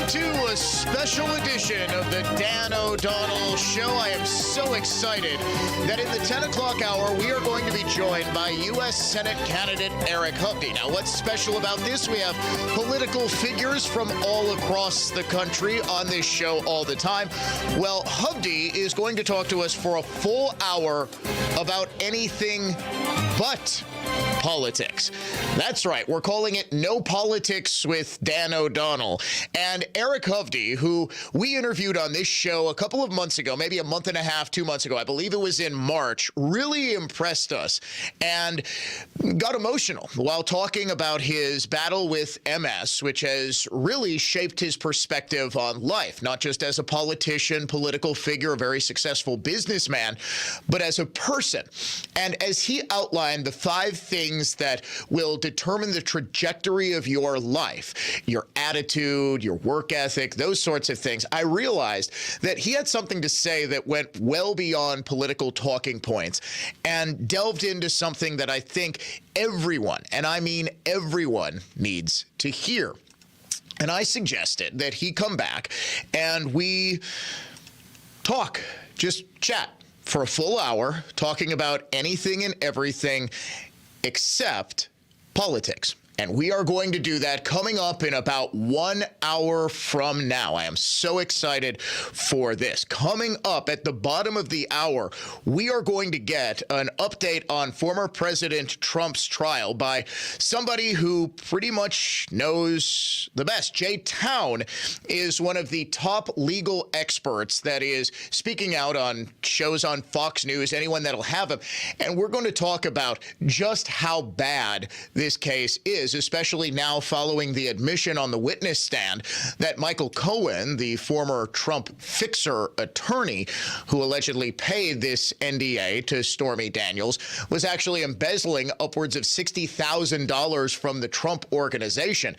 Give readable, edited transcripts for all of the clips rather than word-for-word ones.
to a special edition of the Dan O'Donnell Show. I am so excited that in the 10 o'clock hour, we are going to be joined by U.S. Senate candidate Eric Hovde. Now, what's special about this? We have political figures from all across the country on this show all the time. Well, Hovde is going to talk to us for a full hour about anything but politics. That's right. We're calling it No Politics with Dan O'Donnell. And Eric Hovde, who we interviewed on this show a couple of months ago, maybe a month and a half, 2 months ago, I believe it was in March, really impressed us and got emotional while talking about his battle with MS, which has really shaped his perspective on life, not just as a politician, political figure, a very successful businessman, but as a person. And as he outlined the 5 things that will determine the trajectory of your life, your attitude, your work ethic, those sorts of things, I realized that he had something to say that went well beyond political talking points and delved into something that I think everyone, and I mean everyone, needs to hear. And I suggested that he come back and we talk, just chat for a full hour, talking about anything and everything except politics. And we are going to do that coming up in about 1 hour from now. I am so excited for this. Coming up at the bottom of the hour, we are going to get an update on former President Trump's trial by somebody who pretty much knows the best. Jay Town is one of the top legal experts that is speaking out on shows on Fox News, anyone that'll have him. And we're going to talk about just how bad this case is, especially now following the admission on the witness stand that Michael Cohen, the former Trump fixer attorney who allegedly paid this NDA to Stormy Daniels, was actually embezzling upwards of $60,000 from the Trump organization.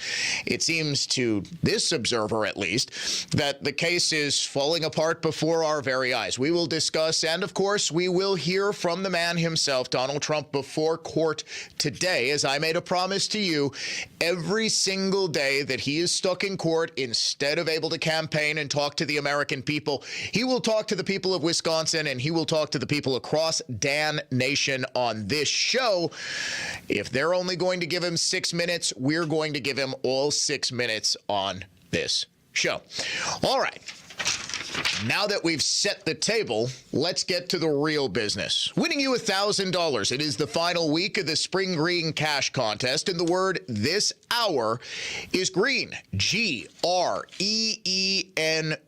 It seems, to this observer at least, that the case is falling apart before our very eyes. We will discuss, and of course, we will hear from the man himself, Donald Trump, before court today, as I made a promise to you. Every single day that he is stuck in court, instead of able to campaign and talk to the American people, he will talk to the people of Wisconsin and he will talk to the people across Dan Nation on this show. If they're only going to give him 6 minutes, we're going to give him all 6 minutes on this show. All right. Now that we've set the table, let's get to the real business. Winning you $1,000. It is the final week of the Spring Green Cash Contest, and the word this hour is green. G-R-E-E-N,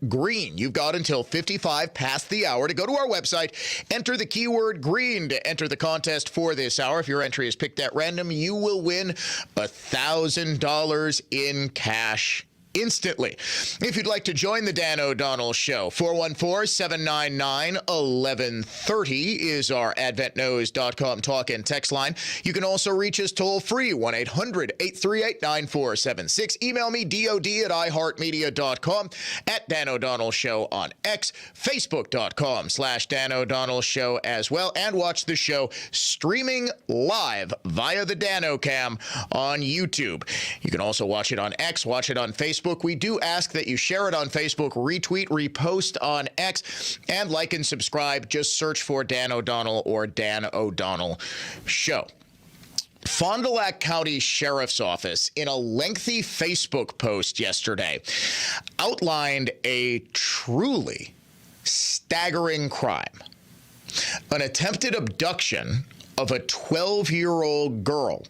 green. You've got until 55 past the hour to go to our website, enter the keyword green to enter the contest for this hour. If your entry is picked at random, you will win $1,000 in cash instantly. If you'd like to join the Dan O'Donnell Show, 414-799-1130 is our AdventNows.com talk and text line. You can also reach us toll-free, 1-800-838-9476. Email me, dod@iheartmedia.com, at Dan O'Donnell Show on X, Facebook.com/Dan O'Donnell Show as well, and watch the show streaming live via the DanoCam on YouTube. You can also watch it on X, watch it on Facebook. We do ask that you share it on Facebook, retweet, repost on X, and like and subscribe. Just search for Dan O'Donnell or Dan O'Donnell Show. Fond du Lac County Sheriff's Office, in a lengthy Facebook post yesterday, outlined a truly staggering crime: an attempted abduction of a 12-year-old girl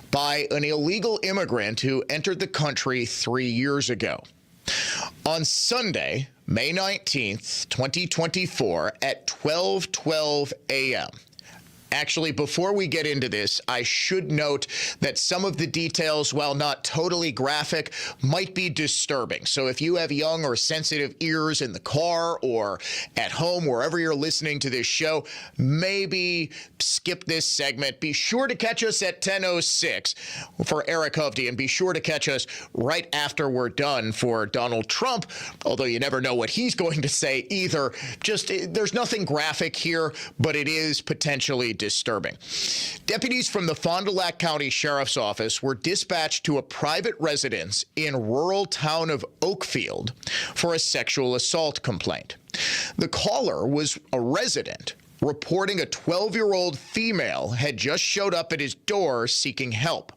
by an illegal immigrant who entered the country 3 years ago. On Sunday, May 19th, 2024, at 12:12 a.m., Actually, before we get into this, I should note that some of the details, while not totally graphic, might be disturbing. So if you have young or sensitive ears in the car or at home, wherever you're listening to this show, maybe skip this segment. Be sure to catch us at 10:06 for Eric Hovde, and be sure to catch us right after we're done for Donald Trump, although you never know what he's going to say either. Just, there's nothing graphic here, but it is potentially disturbing. disturbing. Deputies from the Fond du Lac County Sheriff's Office were dispatched to a private residence in rural town of Oakfield for a sexual assault complaint. The caller was a resident reporting a 12-year-old female had just showed up at his door seeking help.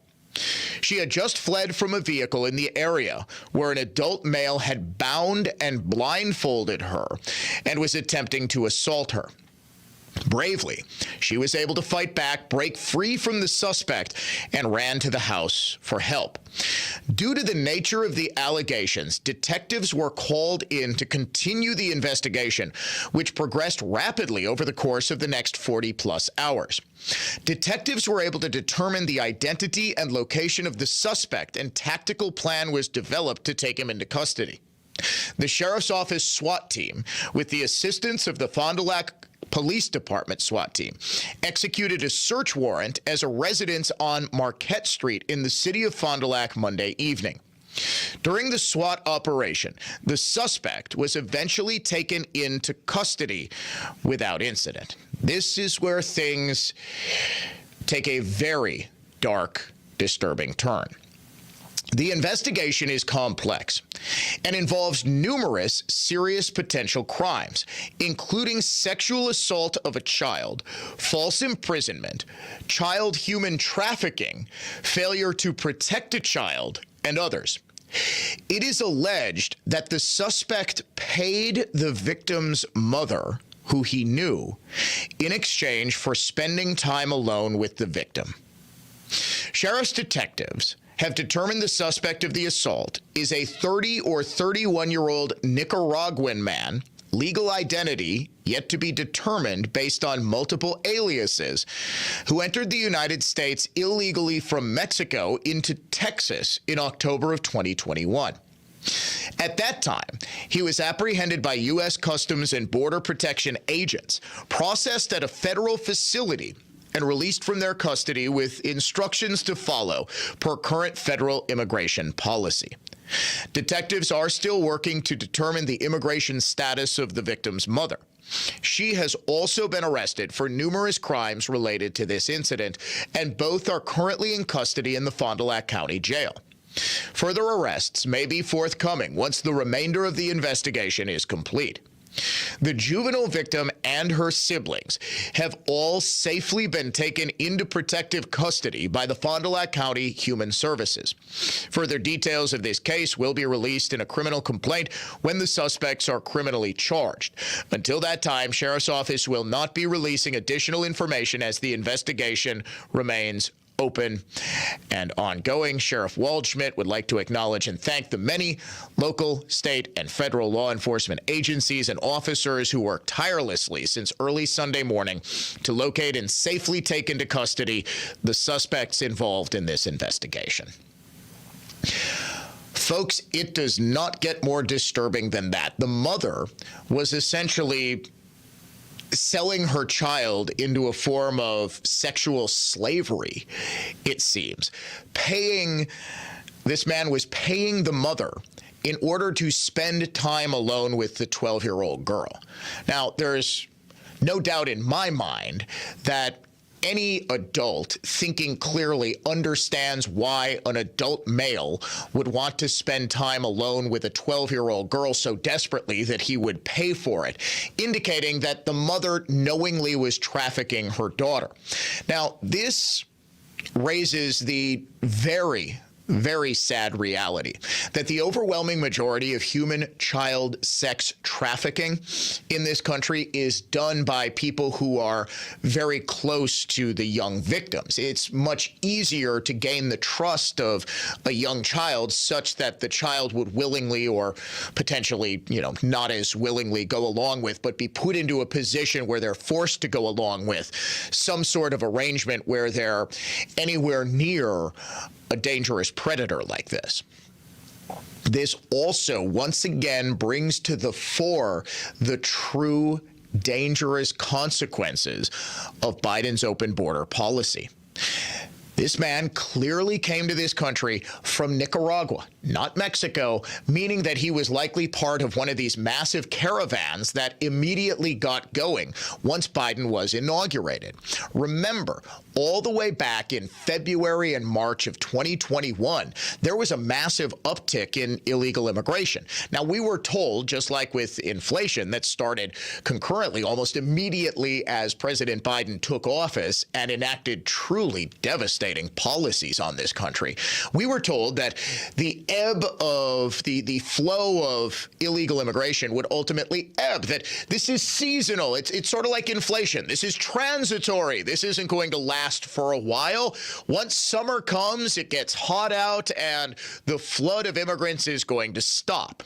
She had just fled from a vehicle in the area where an adult male had bound and blindfolded her and was attempting to assault her. Bravely, she was able to fight back, break free from the suspect, and ran to the house for help. Due to the nature of the allegations, detectives were called in to continue the investigation, which progressed rapidly over the course of the next 40-plus hours. Detectives were able to determine the identity and location of the suspect, and tactical plan was developed to take him into custody. The Sheriff's Office SWAT team, with the assistance of the Fond du Lac Police Department SWAT team, executed a search warrant as a residence on Marquette Street in the city of Fond du Lac Monday evening. During the SWAT operation, the suspect was eventually taken into custody without incident. This is where things take a very dark, disturbing turn. The investigation is complex and involves numerous serious potential crimes, including sexual assault of a child, false imprisonment, child human trafficking, failure to protect a child, and others. It is alleged that the suspect paid the victim's mother, who he knew, in exchange for spending time alone with the victim. Sheriff's detectives have determined the suspect of the assault is a 30 or 31-year-old Nicaraguan man, legal identity yet to be determined based on multiple aliases, who entered the United States illegally from Mexico into Texas in October of 2021. At that time, he was apprehended by U.S. Customs and Border Protection agents, processed at a federal facility, and released from their custody with instructions to follow per current federal immigration policy. Detectives are still working to determine the immigration status of the victim's mother. She has also been arrested for numerous crimes related to this incident, and both are currently in custody in the Fond du Lac County Jail. Further arrests may be forthcoming once the remainder of the investigation is complete. The juvenile victim and her siblings have all safely been taken into protective custody by the Fond du Lac County Human Services. Further details of this case will be released in a criminal complaint when the suspects are criminally charged. Until that time, Sheriff's Office will not be releasing additional information as the investigation remains open and ongoing. Sheriff Waldschmidt would like to acknowledge and thank the many local, state, and federal law enforcement agencies and officers who worked tirelessly since early Sunday morning to locate and safely take into custody the suspects involved in this investigation. Folks, it does not get more disturbing than that. The mother was essentially selling her child into a form of sexual slavery, it seems. This man was paying the mother in order to spend time alone with the 12-year-old girl. Now, there's no doubt in my mind that any adult thinking clearly understands why an adult male would want to spend time alone with a 12-year-old girl so desperately that he would pay for it, indicating that the mother knowingly was trafficking her daughter. Now, this raises the very sad reality that the overwhelming majority of human child sex trafficking in this country is done by people who are very close to the young victims. It's much easier to gain the trust of a young child such that the child would willingly or potentially, not as willingly go along with, but be put into a position where they're forced to go along with some sort of arrangement where they're anywhere near a dangerous predator like this. This also, once again, brings to the fore the true dangerous consequences of Biden's open border policy. This man clearly came to this country from Nicaragua, not Mexico, meaning that he was likely part of one of these massive caravans that immediately got going once Biden was inaugurated. Remember, all the way back in February and March of 2021, there was a massive uptick in illegal immigration. Now, we were told, just like with inflation that started concurrently almost immediately as President Biden took office and enacted truly devastating policies on this country, we were told that the ebb of the flow of illegal immigration would ultimately ebb, that this is seasonal. It's sort of like inflation. This is transitory. This isn't going to last for a while. Once summer comes, it gets hot out and the flood of immigrants is going to stop.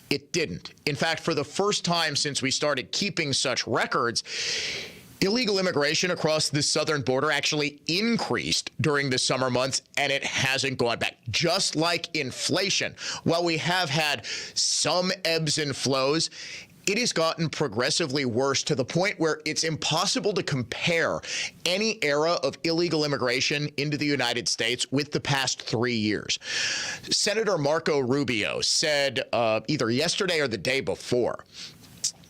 It didn't. In fact, for the first time since we started keeping such records, illegal immigration across the southern border actually increased during the summer months, and it hasn't gone back. Just like inflation, while we have had some ebbs and flows, it has gotten progressively worse to the point where it's impossible to compare any era of illegal immigration into the United States with the past 3 years. Senator Marco Rubio said either yesterday or the day before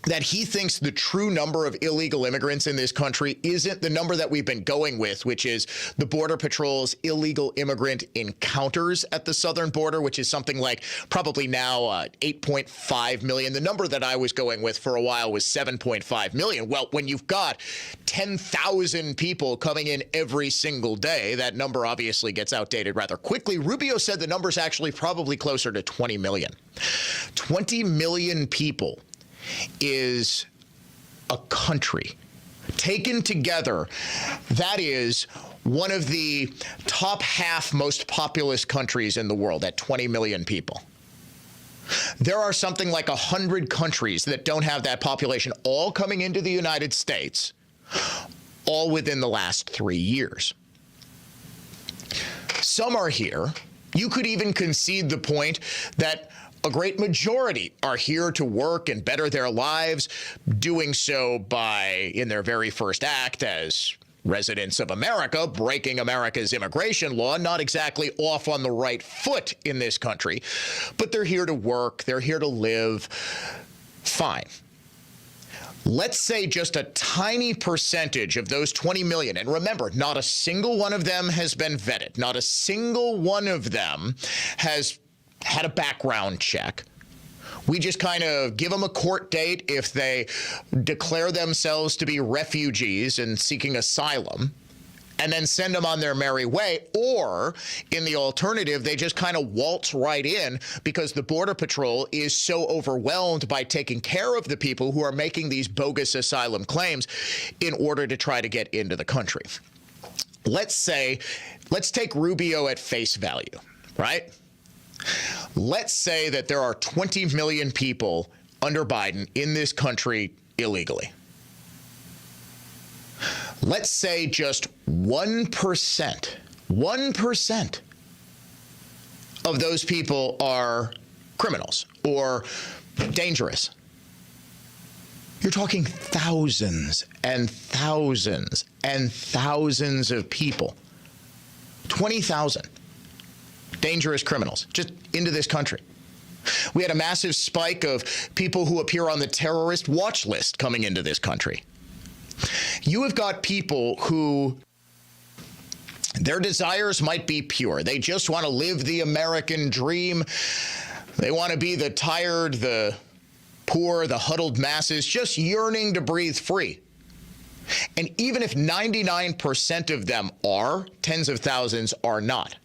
that he thinks the true number of illegal immigrants in this country isn't the number that we've been going with, which is the Border Patrol's illegal immigrant encounters at the southern border, which is something like probably now 8.5 million. The number that I was going with for a while was 7.5 million. Well, when you've got 10,000 people coming in every single day, that number obviously gets outdated rather quickly. Rubio said the number's actually probably closer to 20 million. 20 million people is a country. Taken together, that is one of the top half most populous countries in the world at 20 million people. There are something like 100 countries that don't have that population, all coming into the United States, all within the last 3 years. Some are here. You could even concede the point that a great majority are here to work and better their lives, doing so by, in their very first act as residents of America, breaking America's immigration law, not exactly off on the right foot in this country, but they're here to work, they're here to live. Fine. Let's say just a tiny percentage of those 20 million, and remember, not a single one of them has been vetted, not a single one of them has had a background check. We just kind of give them a court date if they declare themselves to be refugees and seeking asylum, and then send them on their merry way. Or, in the alternative, they just kind of waltz right in because the Border Patrol is so overwhelmed by taking care of the people who are making these bogus asylum claims in order to try to get into the country. Let's take Rubio at face value, right? Let's say that there are 20 million people under Biden in this country illegally. Let's say just 1% of those people are criminals or dangerous. You're talking thousands and thousands and thousands of people. 20,000. Dangerous criminals just into this country. We had a massive spike of people who appear on the terrorist watch list coming into this country. You have got people who their desires might be pure. They just want to live the American dream. They want to be the tired, the poor, the huddled masses, just yearning to breathe free. And even if 99% of them are, tens of thousands are not.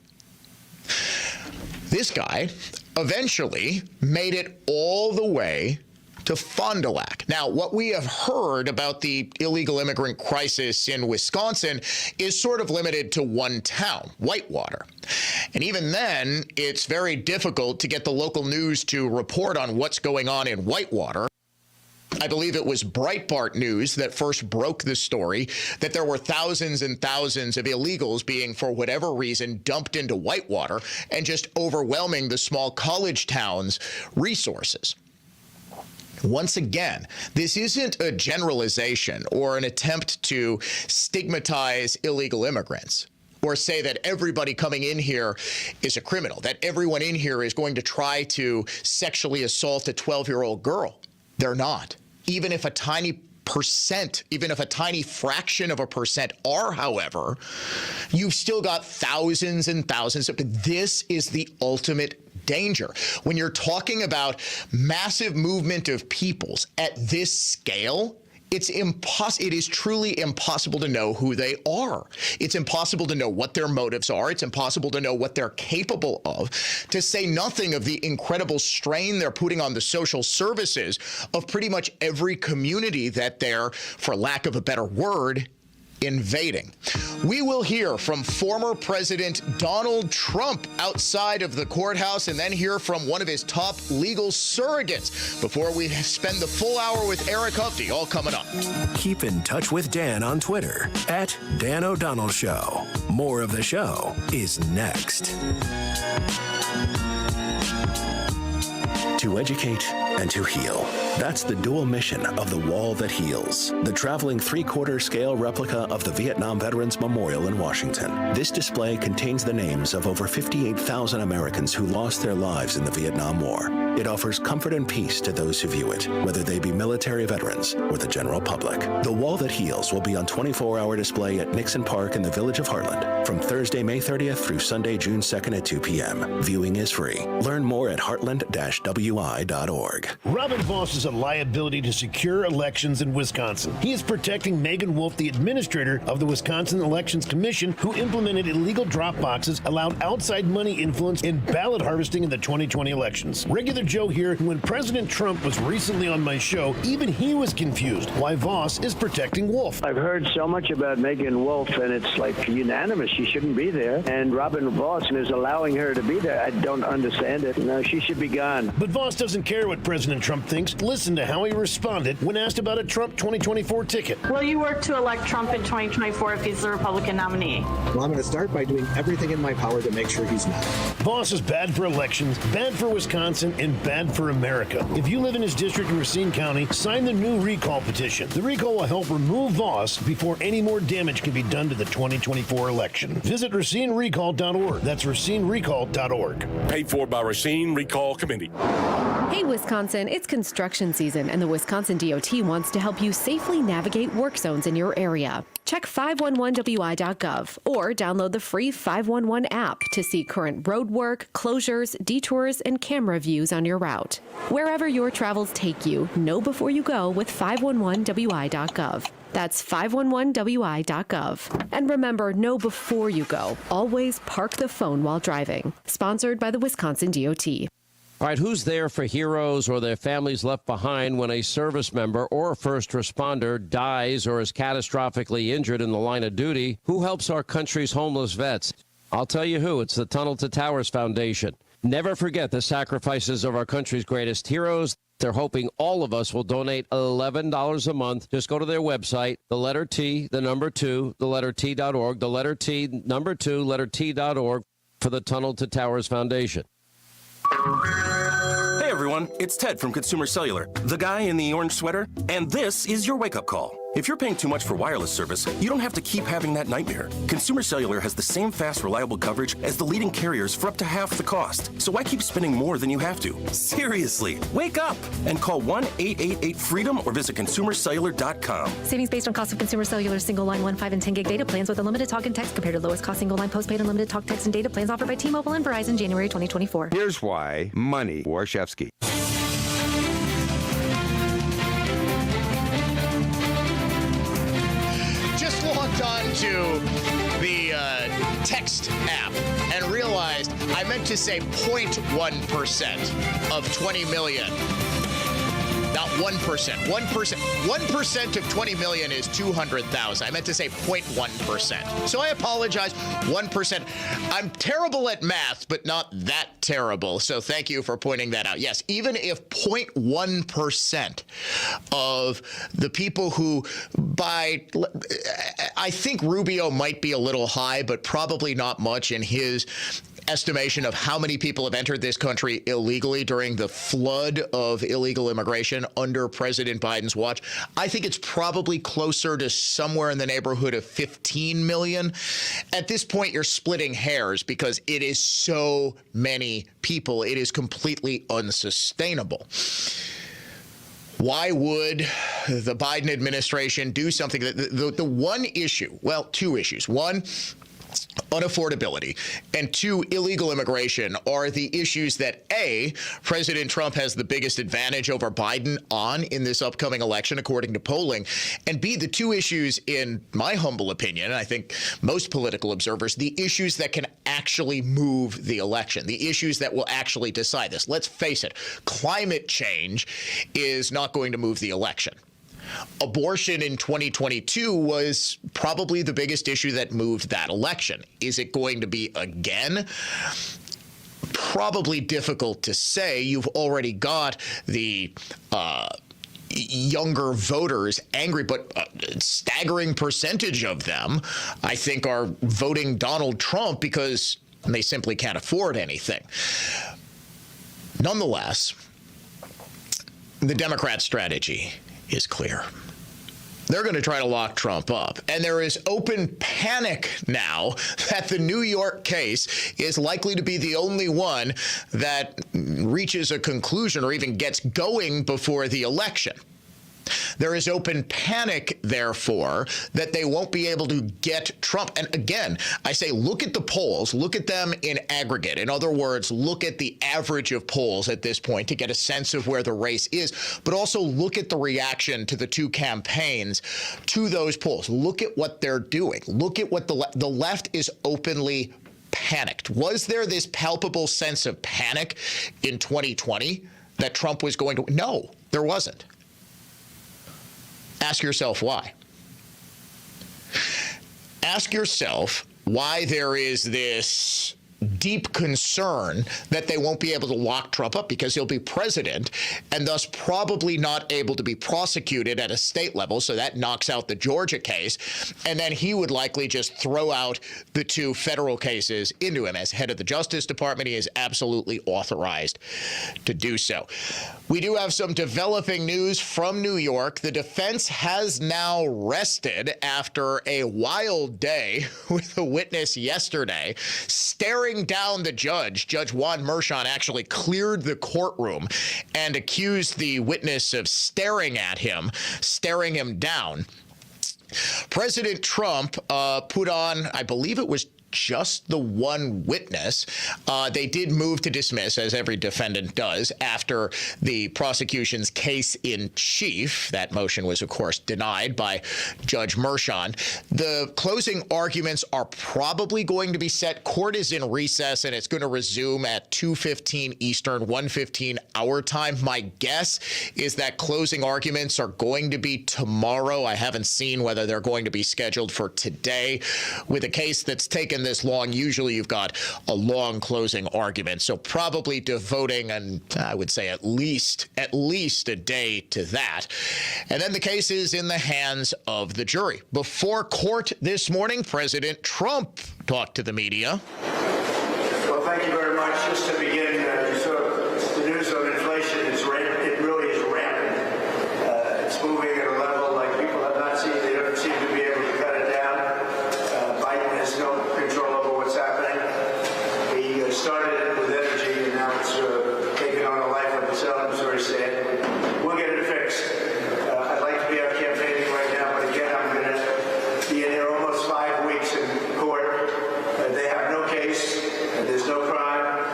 This guy eventually made it all the way to Fond du Lac. Now, what we have heard about the illegal immigrant crisis in Wisconsin is sort of limited to one town, Whitewater. And even then, it's very difficult to get the local news to report on what's going on in Whitewater. I believe it was Breitbart News that first broke the story that there were thousands and thousands of illegals being, for whatever reason, dumped into Whitewater and just overwhelming the small college town's resources. Once again, this isn't a generalization or an attempt to stigmatize illegal immigrants. or say that everybody coming in here is a criminal, that everyone in here is going to try to sexually assault a 12-year-old girl. They're not. Even if a tiny fraction of a percent are, however, you've still got thousands and thousands of. This is the ultimate danger. When you're talking about massive movement of peoples at this scale, it is truly impossible to know who they are. It's impossible to know what their motives are. It's impossible to know what they're capable of, to say nothing of the incredible strain they're putting on the social services of pretty much every community that they're, for lack of a better word, invading. We will hear from former President Donald Trump outside of the courthouse, and then hear from one of his top legal surrogates before we spend the full hour with Eric Hovde, all coming up. Keep in touch with Dan on Twitter at Dan O'Donnell Show. More of the show is next. To educate and to heal. That's the dual mission of the Wall That Heals, the traveling 3/4 scale replica of the Vietnam Veterans Memorial in Washington. This display contains the names of over 58,000 Americans who lost their lives in the Vietnam War. It offers comfort and peace to those who view it, whether they be military veterans or the general public. The Wall That Heals will be on 24-hour display at Nixon Park in the village of Heartland from Thursday, May 30th through Sunday, June 2nd at 2 p.m. Viewing is free. Learn more at heartland-wi.org. Robin Voss is a liability to secure elections in Wisconsin. He is protecting Megan Wolf, the administrator of the Wisconsin Elections Commission, who implemented illegal drop boxes, allowed outside money influence in ballot harvesting in the 2020 elections. Regular Joe here. When President Trump was recently on my show, even he was confused why Voss is protecting Wolf. I've heard so much about Megan Wolf, and it's like unanimous. She shouldn't be there. And Robin Voss is allowing her to be there. I don't understand it. No, she should be gone. But Voss doesn't care what President Trump thinks. Listen to how he responded when asked about a Trump 2024 ticket. Will you work to elect Trump in 2024 if he's the Republican nominee? Well, I'm going to start by doing everything in my power to make sure he's not. Voss is bad for elections, bad for Wisconsin, and bad for America. If you live in his district in Racine County, sign the new recall petition. The recall will help remove Voss before any more damage can be done to the 2024 election. Visit RacineRecall.org. That's RacineRecall.org. Paid for by Racine Recall Committee. Hey, Wisconsin, it's construction season, and the Wisconsin DOT wants to help you safely navigate work zones in your area. Check 511wi.gov or download the free 511 app to see current road work, closures, detours, and camera views on your route. Wherever your travels take you, know before you go with 511wi.gov. That's 511wi.gov. And remember, know before you go. Always park the phone while driving. Sponsored by the Wisconsin DOT. All right, who's there for heroes or their families left behind when a service member or a first responder dies or is catastrophically injured in the line of duty? Who helps our country's homeless vets? I'll tell you who. It's the Tunnel to Towers Foundation. Never forget the sacrifices of our country's greatest heroes. They're hoping all of us will donate $11 a month. Just go to their website, the letter T, the number 2, the letter T.org, the letter T, number 2, letter T.org for the Tunnel to Towers Foundation. Hey everyone, it's Ted from Consumer Cellular, the guy in the orange sweater, and this is your wake-up call. If you're paying too much for wireless service, you don't have to keep having that nightmare. Consumer Cellular has the same fast, reliable coverage as the leading carriers for up to half the cost. So why keep spending more than you have to? Seriously, wake up and call 1-888-FREEDOM or visit consumercellular.com. Savings based on cost of Consumer Cellular single line 1, 5, and 10 gig data plans with unlimited talk and text compared to lowest cost single line postpaid unlimited talk, text, and data plans offered by T-Mobile and Verizon January 2024. Here's why. Money. Warshevsky. Logged on to the text app and realized I meant to say 0.1% of 20 million. Not 1%. 1% of 20 million is 200,000. I meant to say 0.1%. So I apologize. 1%. I'm terrible at math, but not that terrible. So thank you for pointing that out. Yes, even if 0.1% of the people who buy, I think Rubio might be a little high, but probably not much in his estimation of how many people have entered this country illegally during the flood of illegal immigration under President Biden's watch, I think it's probably closer to somewhere in the neighborhood of 15 million. At this point, you're splitting hairs because it is so many people. It is completely unsustainable. Why would the Biden administration do something that the one issue, well, two issues. One, unaffordability, and two, illegal immigration are the issues that, A, President Trump has the biggest advantage over Biden on in this upcoming election, according to polling, and B, the two issues, in my humble opinion, and I think most political observers, the issues that can actually move the election, the issues that will actually decide this. Let's face it, climate change is not going to move the election. Abortion in 2022 was probably the biggest issue that moved that election. Is it going to be again? Probably difficult to say. You've already got the younger voters angry, but a staggering percentage of them, I think, are voting Donald Trump because they simply can't afford anything. Nonetheless, the Democrat strategy is clear. They're going to try to lock Trump up. And there is open panic now that the New York case is likely to be the only one that reaches a conclusion or even gets going before the election. There is open panic, therefore, that they won't be able to get Trump. And again, I say, look at the polls, look at them in aggregate. In other words, look at the average of polls at this point to get a sense of where the race is, but also look at the reaction to the two campaigns to those polls. Look at what they're doing. Look at what the left is openly panicked. Was there this palpable sense of panic in 2020 that Trump was going to? No, there wasn't. Ask yourself why. Ask yourself why there is this deep concern that they won't be able to lock Trump up because he'll be president and thus probably not able to be prosecuted at a state level. So that knocks out the Georgia case. And then he would likely just throw out the two federal cases into him. As head of the Justice Department, he is absolutely authorized to do so. We do have some developing news from New York. The defense has now rested after a wild day with a witness yesterday staring down the judge. Judge Juan Merchan actually cleared the courtroom and accused the witness of staring at him, staring him down. President Trump put on, I believe it was just the one witness. They did move to dismiss, as every defendant does, after the prosecution's case in chief. That motion was, of course, denied by Judge Merchan. The closing arguments are probably going to be set. Court is in recess, and it's going to resume at 2:15 Eastern, 1:15 our time. My guess is that closing arguments are going to be tomorrow. I haven't seen whether they're going to be scheduled for today. With a case that's taken this long, usually you've got a long closing argument. So probably devoting, and I would say at least a day to that. And then the case is in the hands of the jury. Before court this morning, President Trump talked to the media. Well, thank you very much. Just to begin, you saw the news on inflation. It really is rampant. It's moving at a level like people have not seen. They don't seem to be able to cut it down. Biden has no control over what's happening. He started it with energy, and now it's taken on a life of its own. I'm sorry to say it. We'll get it fixed. I'd like to be out campaigning right now, but again, I'm going to be in here almost 5 weeks in court. They have no case. There's no crime.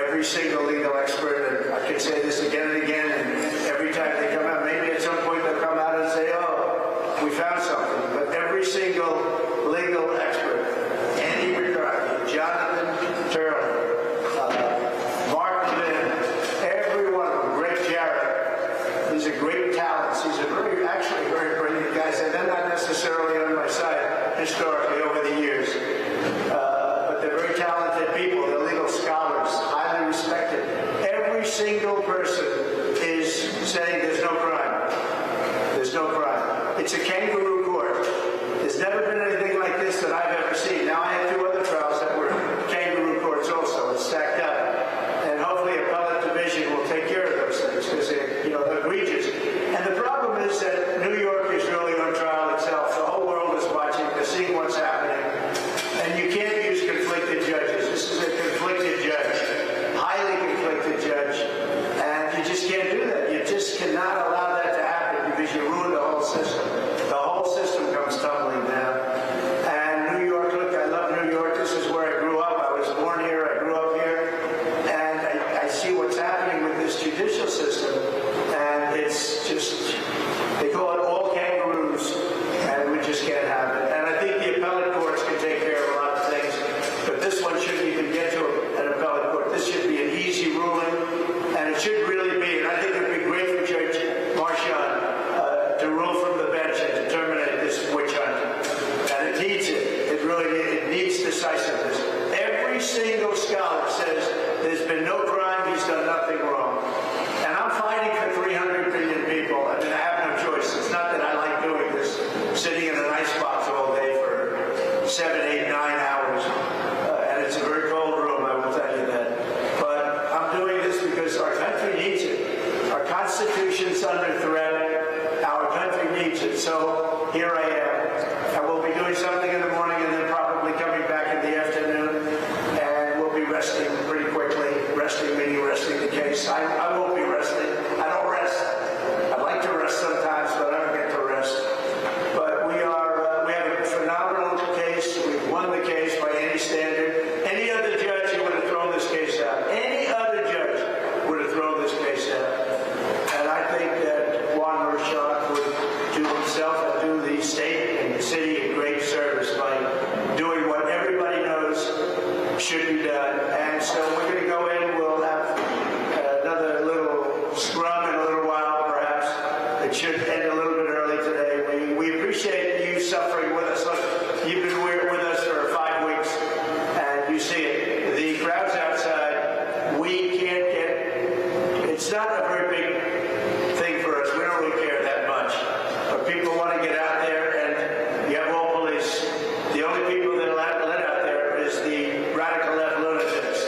Every single legal expert, and I can say this again and again, and every time they come out, maybe at some point they'll come out and say, oh, we found something. But every single legal expert, Andy McCarthy, Jonathan Turley, Mark Lynn, every one of them, Greg Jarrett, these are great talents. These are actually very brilliant guys, and they're not necessarily on my side historically over the years. But they're very talented people. They're legal scholars, highly respected. Every single person is saying there's no crime. There's no crime. It's a kangaroo court. There's never been anything like this that I've ever seen. Now, I had 2 other trials that were kangaroo courts also. There's been no crime. He's done nothing wrong. And I'm fighting for 300 billion people. I mean, I have no choice. It's not that I like doing this, sitting in an icebox all day for 7, 8, 9 hours. And it's a very cold room, I will tell you that. But I'm doing this because our country needs it. Our Constitution's under threat. Our country needs it. So here I am. I will be doing something in the morning and then probably coming back in the afternoon. And we'll be resting pretty quickly. Resting meaning resting the case. I won't be resting. I don't rest. I like to rest sometimes, but I don't get to rest. But we have a phenomenal case. We've won the case by any standard. Any other judge would have thrown this case out. Any other judge would have thrown this case out. And I think that Juan Rorschach would do himself and do the state and the city a great service by doing what everybody knows should be done. And so we're going to go in. We'll have another little scrum in a little while, perhaps. It should end a little bit early today. We appreciate you suffering with us. Look, you've been with us for 5 weeks, and you see it. The crowds outside, we can't get. It's not a very big thing for us. We don't really care that much. But people want to get out there, and you have all police. The only people that are let out there is the radical left lunatics.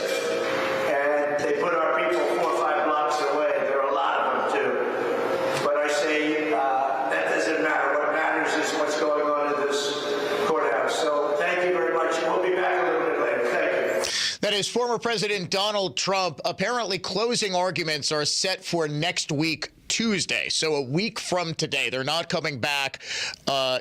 And they put our people 4 or 5 blocks away. There are a lot of them, too. But I say that doesn't matter. What matters is what's going on in this courthouse. So thank you very much. We'll be back a little bit later. Thank you. That is former President Donald Trump. Apparently, closing arguments are set for next week, Tuesday. So a week from today. They're not coming back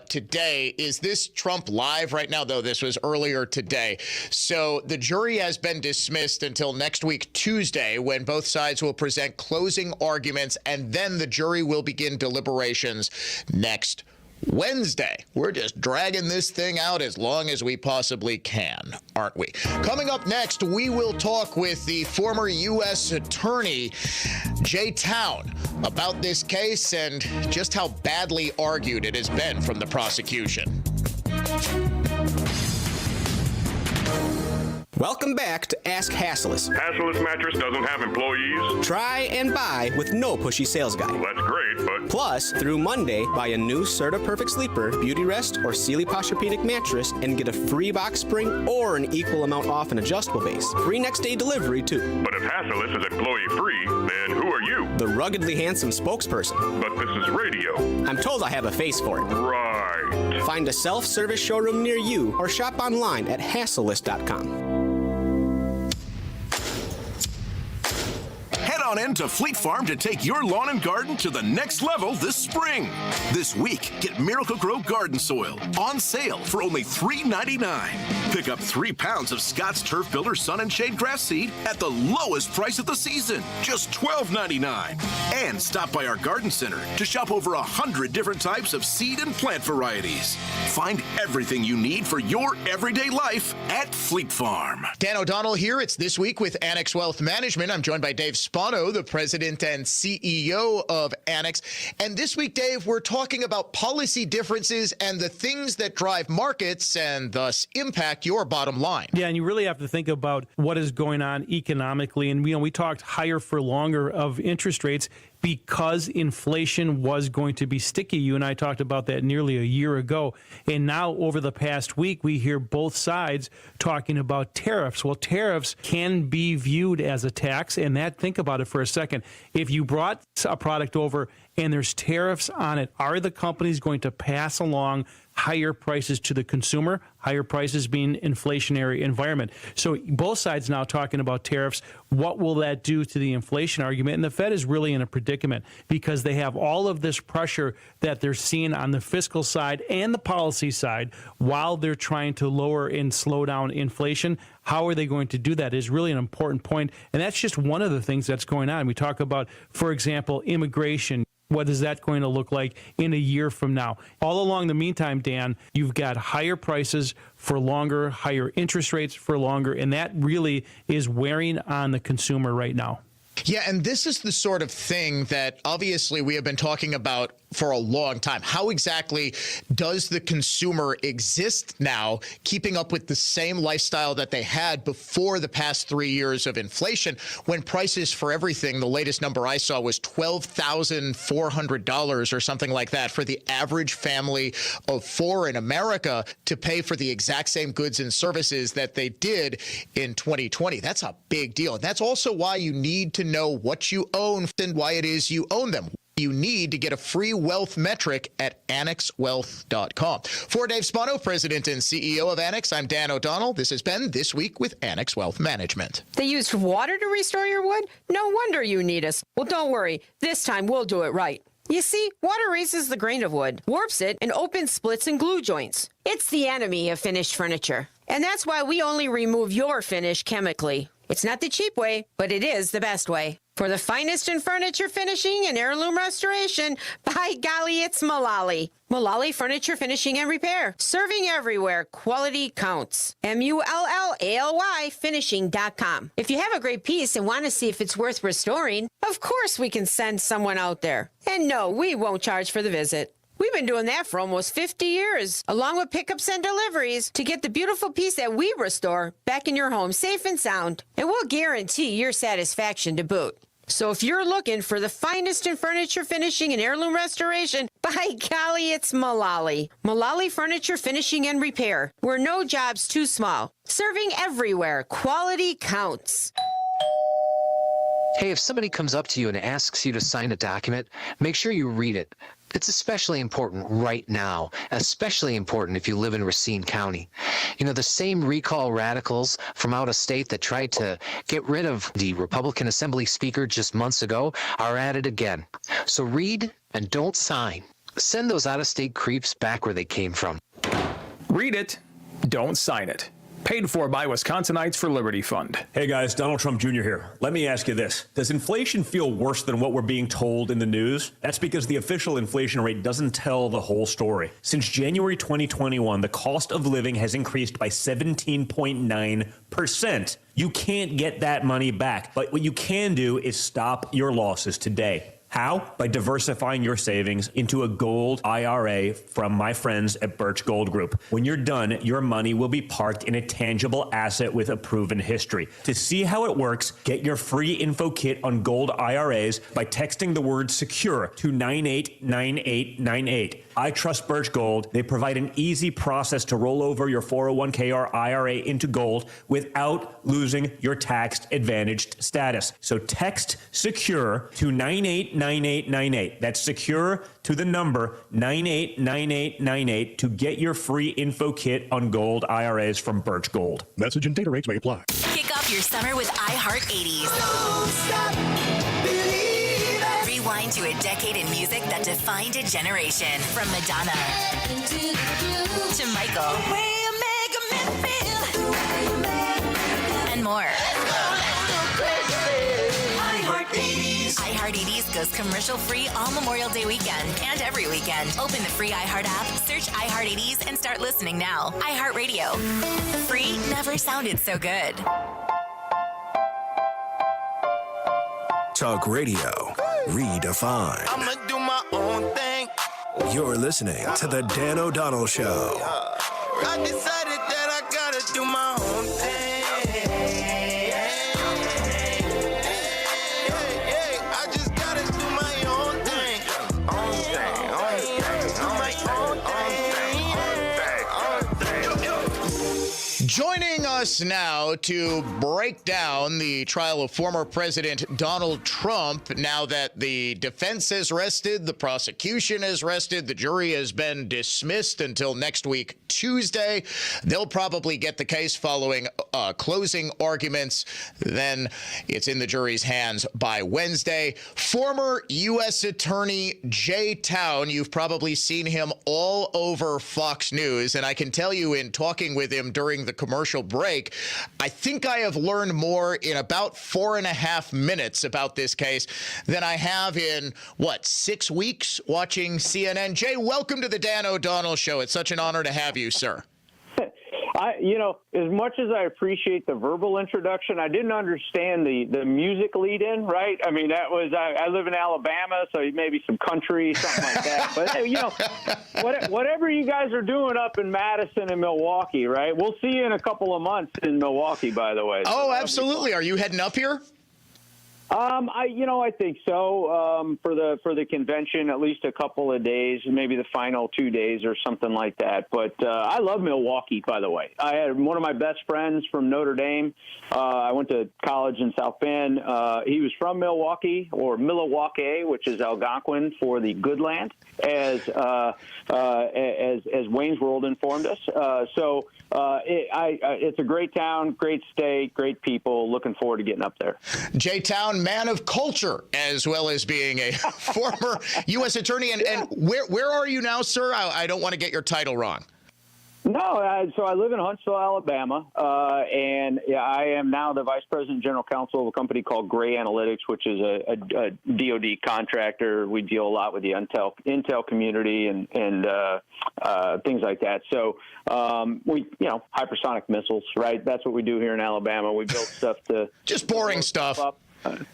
today. Is this Trump live right now, though? This was earlier today. So the jury has been dismissed until next week, Tuesday, when both sides will present closing arguments, and then the jury will begin deliberations next Wednesday. We're just dragging this thing out as long as we possibly can, aren't we? Coming up next, we will talk with the former U.S. Attorney, Jay Town, about this case and just how badly argued it has been from the prosecution. Welcome back to Ask Hasselus. Hasselus Mattress doesn't have employees? Try and buy with no pushy sales guy. Well, that's great, but... Plus, through Monday, buy a new Serta Perfect Sleeper, Beauty Rest, or Sealy Posturepedic mattress and get a free box spring or an equal amount off an adjustable base. Free next day delivery, too. But if Hasselus is employee-free, then who are you? The ruggedly handsome spokesperson. But this is radio. I'm told I have a face for it. Right. Find a self-service showroom near you or shop online at Hasselus.com. Head on into Fleet Farm to take your lawn and garden to the next level this spring. This week, get Miracle-Gro Garden Soil on sale for only $3.99. Pick up 3 pounds of Scott's Turf Builder Sun and Shade Grass Seed at the lowest price of the season, just $12.99. And stop by our garden center to shop over 100 different types of seed and plant varieties. Find everything you need for your everyday life at Fleet Farm. Dan O'Donnell here. It's This Week with Annex Wealth Management. I'm joined by Dave Spano, the president and CEO of Annex. And this week, Dave, we're talking about policy differences and the things that drive markets and thus impact your bottom line. Yeah, and you really have to think about what is going on economically. And, we talked higher for longer of interest rates because inflation was going to be sticky. You and I talked about that nearly a year ago. And now over the past week, we hear both sides talking about tariffs. Well, tariffs can be viewed as a tax, and think about it for a second. If you brought a product over and there's tariffs on it, are the companies going to pass along higher prices to the consumer, higher prices being inflationary environment? So both sides now talking about tariffs. What will that do to the inflation argument? And the Fed is really in a predicament because they have all of this pressure that they're seeing on the fiscal side and the policy side while they're trying to lower and slow down inflation. How are they going to do that is really an important point. And that's just one of the things that's going on. We talk about, for example, immigration. What is that going to look like in a year from now? All along the meantime, Dan, you've got higher prices for longer, higher interest rates for longer, and that really is wearing on the consumer right now. Yeah, and this is the sort of thing that obviously we have been talking about for a long time. How exactly does the consumer exist now, keeping up with the same lifestyle that they had before the past 3 years of inflation, when prices for everything, the latest number I saw was $12,400 or something like that for the average family of four in America to pay for the exact same goods and services that they did in 2020. That's a big deal. And that's also why you need to know what you own and why it is you own them. You need to get a free wealth metric at annexwealth.com. For Dave Spano, President and CEO of Annex, I'm Dan O'Donnell. This has been This Week with Annex Wealth Management. They used water to restore your wood? No wonder you need us. Well, don't worry. This time we'll do it right. You see, water raises the grain of wood, warps it, and opens splits and glue joints. It's the enemy of finished furniture. And that's why we only remove your finish chemically. It's not the cheap way, but it is the best way. For the finest in furniture finishing and heirloom restoration, by golly, it's Mullally. Mullally Furniture Finishing and Repair. Serving everywhere. Quality counts. MULLALY finishing.com. If you have a great piece and want to see if it's worth restoring, of course we can send someone out there. And no, we won't charge for the visit. We've been doing that for almost 50 years, along with pickups and deliveries, to get the beautiful piece that we restore back in your home safe and sound. And we'll guarantee your satisfaction to boot. So if you're looking for the finest in furniture finishing and heirloom restoration, by golly, it's Mullally. Mullally Furniture Finishing and Repair. We're no job's too small. Serving everywhere. Quality counts. Hey, if somebody comes up to you and asks you to sign a document, make sure you read it. It's especially important right now, especially important if you live in Racine County. You know, the same recall radicals from out of state that tried to get rid of the Republican Assembly Speaker just months ago are at it again. So read and don't sign. Send those out-of-state creeps back where they came from. Read it, don't sign it. Paid for by Wisconsinites for Liberty Fund. Hey guys, Donald Trump Jr. here. Let me ask you this. Does inflation feel worse than what we're being told in the news? That's because the official inflation rate doesn't tell the whole story. Since January 2021, the cost of living has increased by 17.9%. You can't get that money back, but what you can do is stop your losses today. How? By diversifying your savings into a gold IRA from my friends at Birch Gold Group. When you're done, your money will be parked in a tangible asset with a proven history. To see how it works, get your free info kit on gold IRAs by texting the word SECURE to 989898. I trust Birch Gold. They provide an easy process to roll over your 401k or IRA into gold without losing your tax advantaged status. So text SECURE to 989898. That's SECURE to the number 989898 to get your free info kit on gold IRAs from Birch Gold. Message and data rates may apply. Kick off your summer with iHeart 80s. Rewind to a decade in music that defined a generation. From Madonna to Michael and more. iHeart 80s goes commercial-free all Memorial Day weekend and every weekend. Open the free iHeart app, search iHeart 80s, and start listening now. iHeart Radio. Free never sounded so good. Talk radio redefined. I'ma do my own thing. You're listening to The Dan O'Donnell Show. I decided that I gotta do my own thing. I just gotta do my own thing. Joining us now to break down the trial of former President Donald Trump, now that the defense has rested, the prosecution has rested, the jury has been dismissed until next week, Tuesday. They'll probably get the case following closing arguments. Then it's in the jury's hands by Wednesday. Former U.S. Attorney Jay Town, you've probably seen him all over Fox News, and I can tell you in talking with him during the commercial break, I think I have learned more in about 4.5 minutes about this case than I have in, 6 weeks watching CNN. Jay, welcome to the Dan O'Donnell Show. It's such an honor to have you, sir. As much as I appreciate the verbal introduction, I didn't understand the music lead in, right? I mean, that was, I live in Alabama, so maybe some country, something like that. But, whatever you guys are doing up in Madison and Milwaukee, right? We'll see you in a couple of months in Milwaukee, by the way. Oh, absolutely. Are you heading up here? I think so. For the convention, at least a couple of days, maybe the final 2 days or something like that. But I love Milwaukee, by the way. I had one of my best friends from Notre Dame. I went to college in South Bend. He was from Milwaukee, or Milwaukee, which is Algonquin for the good land, as Wayne's World informed us. It's a great town, great state, great people. Looking forward to getting up there. J-Town, man of culture, as well as being a former U.S. attorney. And where are you now, sir? I don't want to get your title wrong. No, so I live in Huntsville, Alabama, and I am now the vice president and general counsel of a company called Gray Analytics, which is a DoD contractor. We deal a lot with the intel community and things like that. So hypersonic missiles, right? That's what we do here in Alabama. We build stuff to just boring stuff.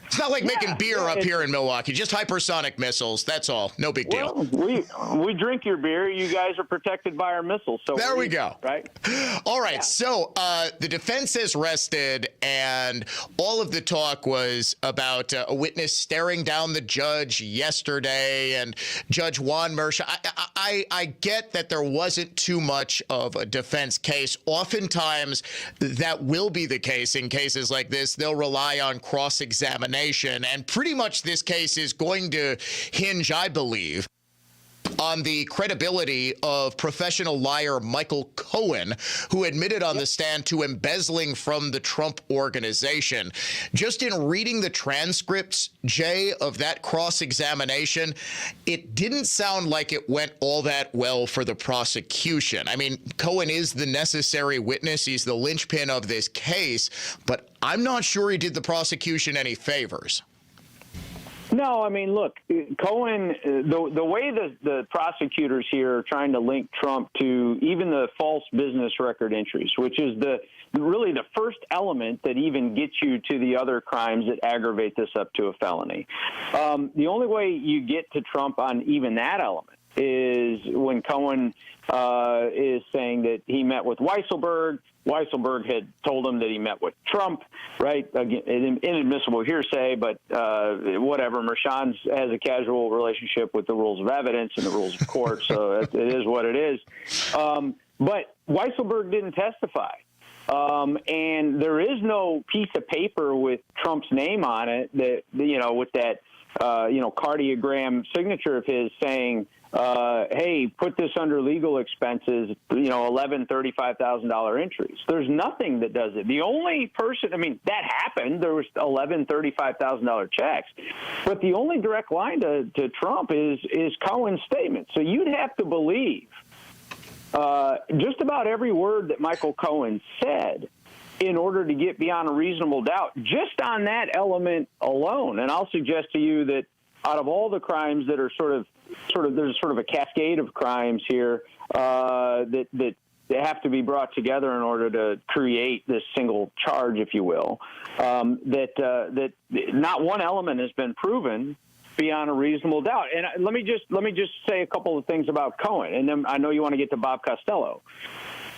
It's not like making beer up here in Milwaukee, just hypersonic missiles. That's all. No big deal. We drink your beer. You guys are protected by our missiles. So there we go. Right. All right. Yeah. So the defense has rested, and all of the talk was about a witness staring down the judge yesterday, and Judge Juan Mercia. I get that there wasn't too much of a defense case. Oftentimes, that will be the case in cases like this. They'll rely on cross-examination, and pretty much this case is going to hinge, I believe, on the credibility of professional liar Michael Cohen, who admitted on the stand to embezzling from the Trump organization. Just in reading the transcripts, Jay, of that cross-examination, it didn't sound like it went all that well for the prosecution. I mean, Cohen is the necessary witness. He's the linchpin of this case, but I'm not sure he did the prosecution any favors. No, I mean, look, Cohen, the way the prosecutors here are trying to link Trump to even the false business record entries, which is really the first element that even gets you to the other crimes that aggravate this up to a felony. The only way you get to Trump on even that element is when Cohen is saying that he met with Weisselberg. Weisselberg had told him that he met with Trump, right? Again, inadmissible hearsay, but whatever. Mershon has a casual relationship with the rules of evidence and the rules of court, so it is what it is. But Weisselberg didn't testify. And there is no piece of paper with Trump's name on it that, with that, cardiogram signature of his saying, hey, put this under legal expenses, $11,000, $35,000 entries. There's nothing that does it. The only person, that happened. There was $11,000, $35,000 checks. But the only direct line to Trump is Cohen's statement. So you'd have to believe just about every word that Michael Cohen said in order to get beyond a reasonable doubt, just on that element alone. And I'll suggest to you that out of all the crimes that are there's sort of a cascade of crimes here that have to be brought together in order to create this single charge, if you will, that not one element has been proven beyond a reasonable doubt. And let me just say a couple of things about Cohen, and then I know you want to get to Bob Costello.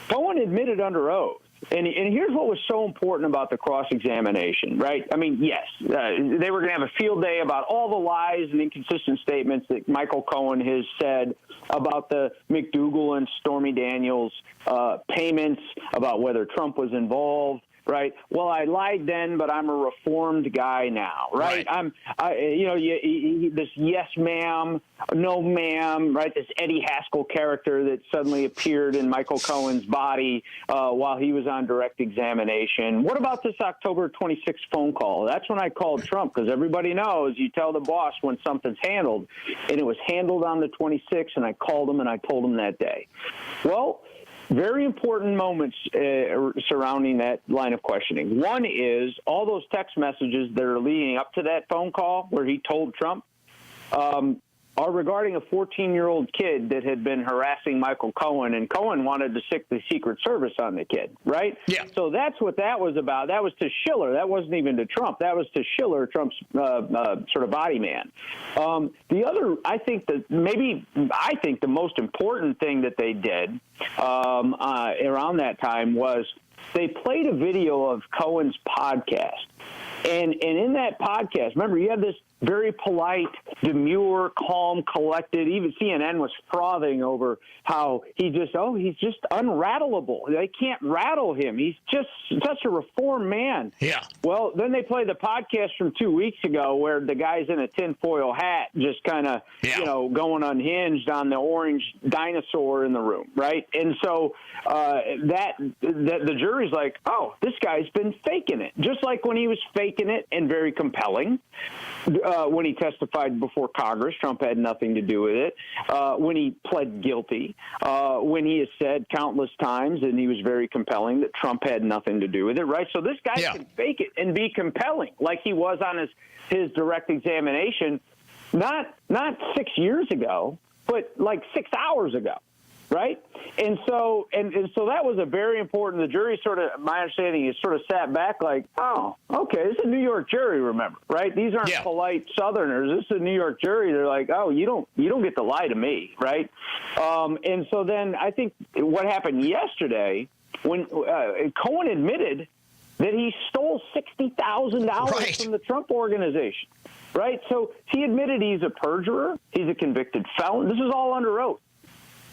Cohen admitted under oath. And here's what was so important about the cross-examination, right? I mean, yes, they were going to have a field day about all the lies and inconsistent statements that Michael Cohen has said about the McDougal and Stormy Daniels payments, about whether Trump was involved. Right. Well, I lied then, but I'm a reformed guy now. Right. This yes, ma'am, no, ma'am. Right. This Eddie Haskell character that suddenly appeared in Michael Cohen's body while he was on direct examination. What about this October 26th phone call? That's when I called Trump, because everybody knows you tell the boss when something's handled, and it was handled on the 26th. And I called him and I told him that day. Well, very important moments surrounding that line of questioning. One is all those text messages that are leading up to that phone call where he told Trump, are regarding a 14-year-old kid that had been harassing Michael Cohen, and Cohen wanted to stick the Secret Service on the kid, right? Yeah. So that's what that was about. That was to Schiller. That wasn't even to Trump. That was to Schiller, Trump's sort of body man. The other, I think the most important thing that they did around that time was they played a video of Cohen's podcast. And in that podcast, remember, you have this very polite, demure, calm, collected. Even CNN was frothing over how he's just unrattleable. They can't rattle him. He's just such a reformed man. Yeah. Well, then they play the podcast from 2 weeks ago where the guy's in a tinfoil hat, just kind of, going unhinged on the orange dinosaur in the room, right? And so the jury's like, oh, this guy's been faking it, just like when he was faking it and very compelling. When he testified before Congress, Trump had nothing to do with it. When he pled guilty, when he has said countless times, and he was very compelling, that Trump had nothing to do with it, right? So this guy can fake it and be compelling, like he was on his direct examination, not 6 years ago, but like 6 hours ago. Right. And so that was a very important. The jury my understanding is sat back like, oh, OK, this is a New York jury, remember. Right. These aren't polite Southerners. This is a New York jury. They're like, oh, you don't get to lie to me. Right. And so then I think what happened yesterday when Cohen admitted that he stole $60,000 from the Trump organization. Right. So he admitted he's a perjurer. He's a convicted felon. This is all under oath.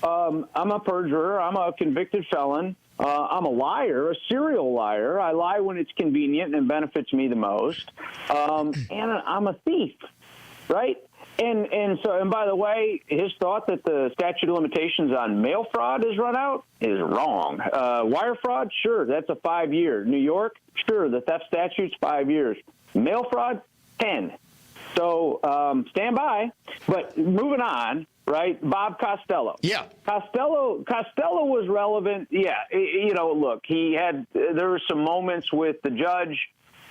I'm a perjurer. I'm a convicted felon. I'm a liar, a serial liar. I lie when it's convenient and benefits me the most. And I'm a thief, right? And by the way, his thought that the statute of limitations on mail fraud is run out is wrong. Wire fraud, sure, that's a 5-year. New York, sure, the theft statute's 5 years. Mail fraud, 10. So stand by. But moving on. Right, Bob Costello. Yeah, Costello was relevant. Yeah, look, there were some moments with the judge.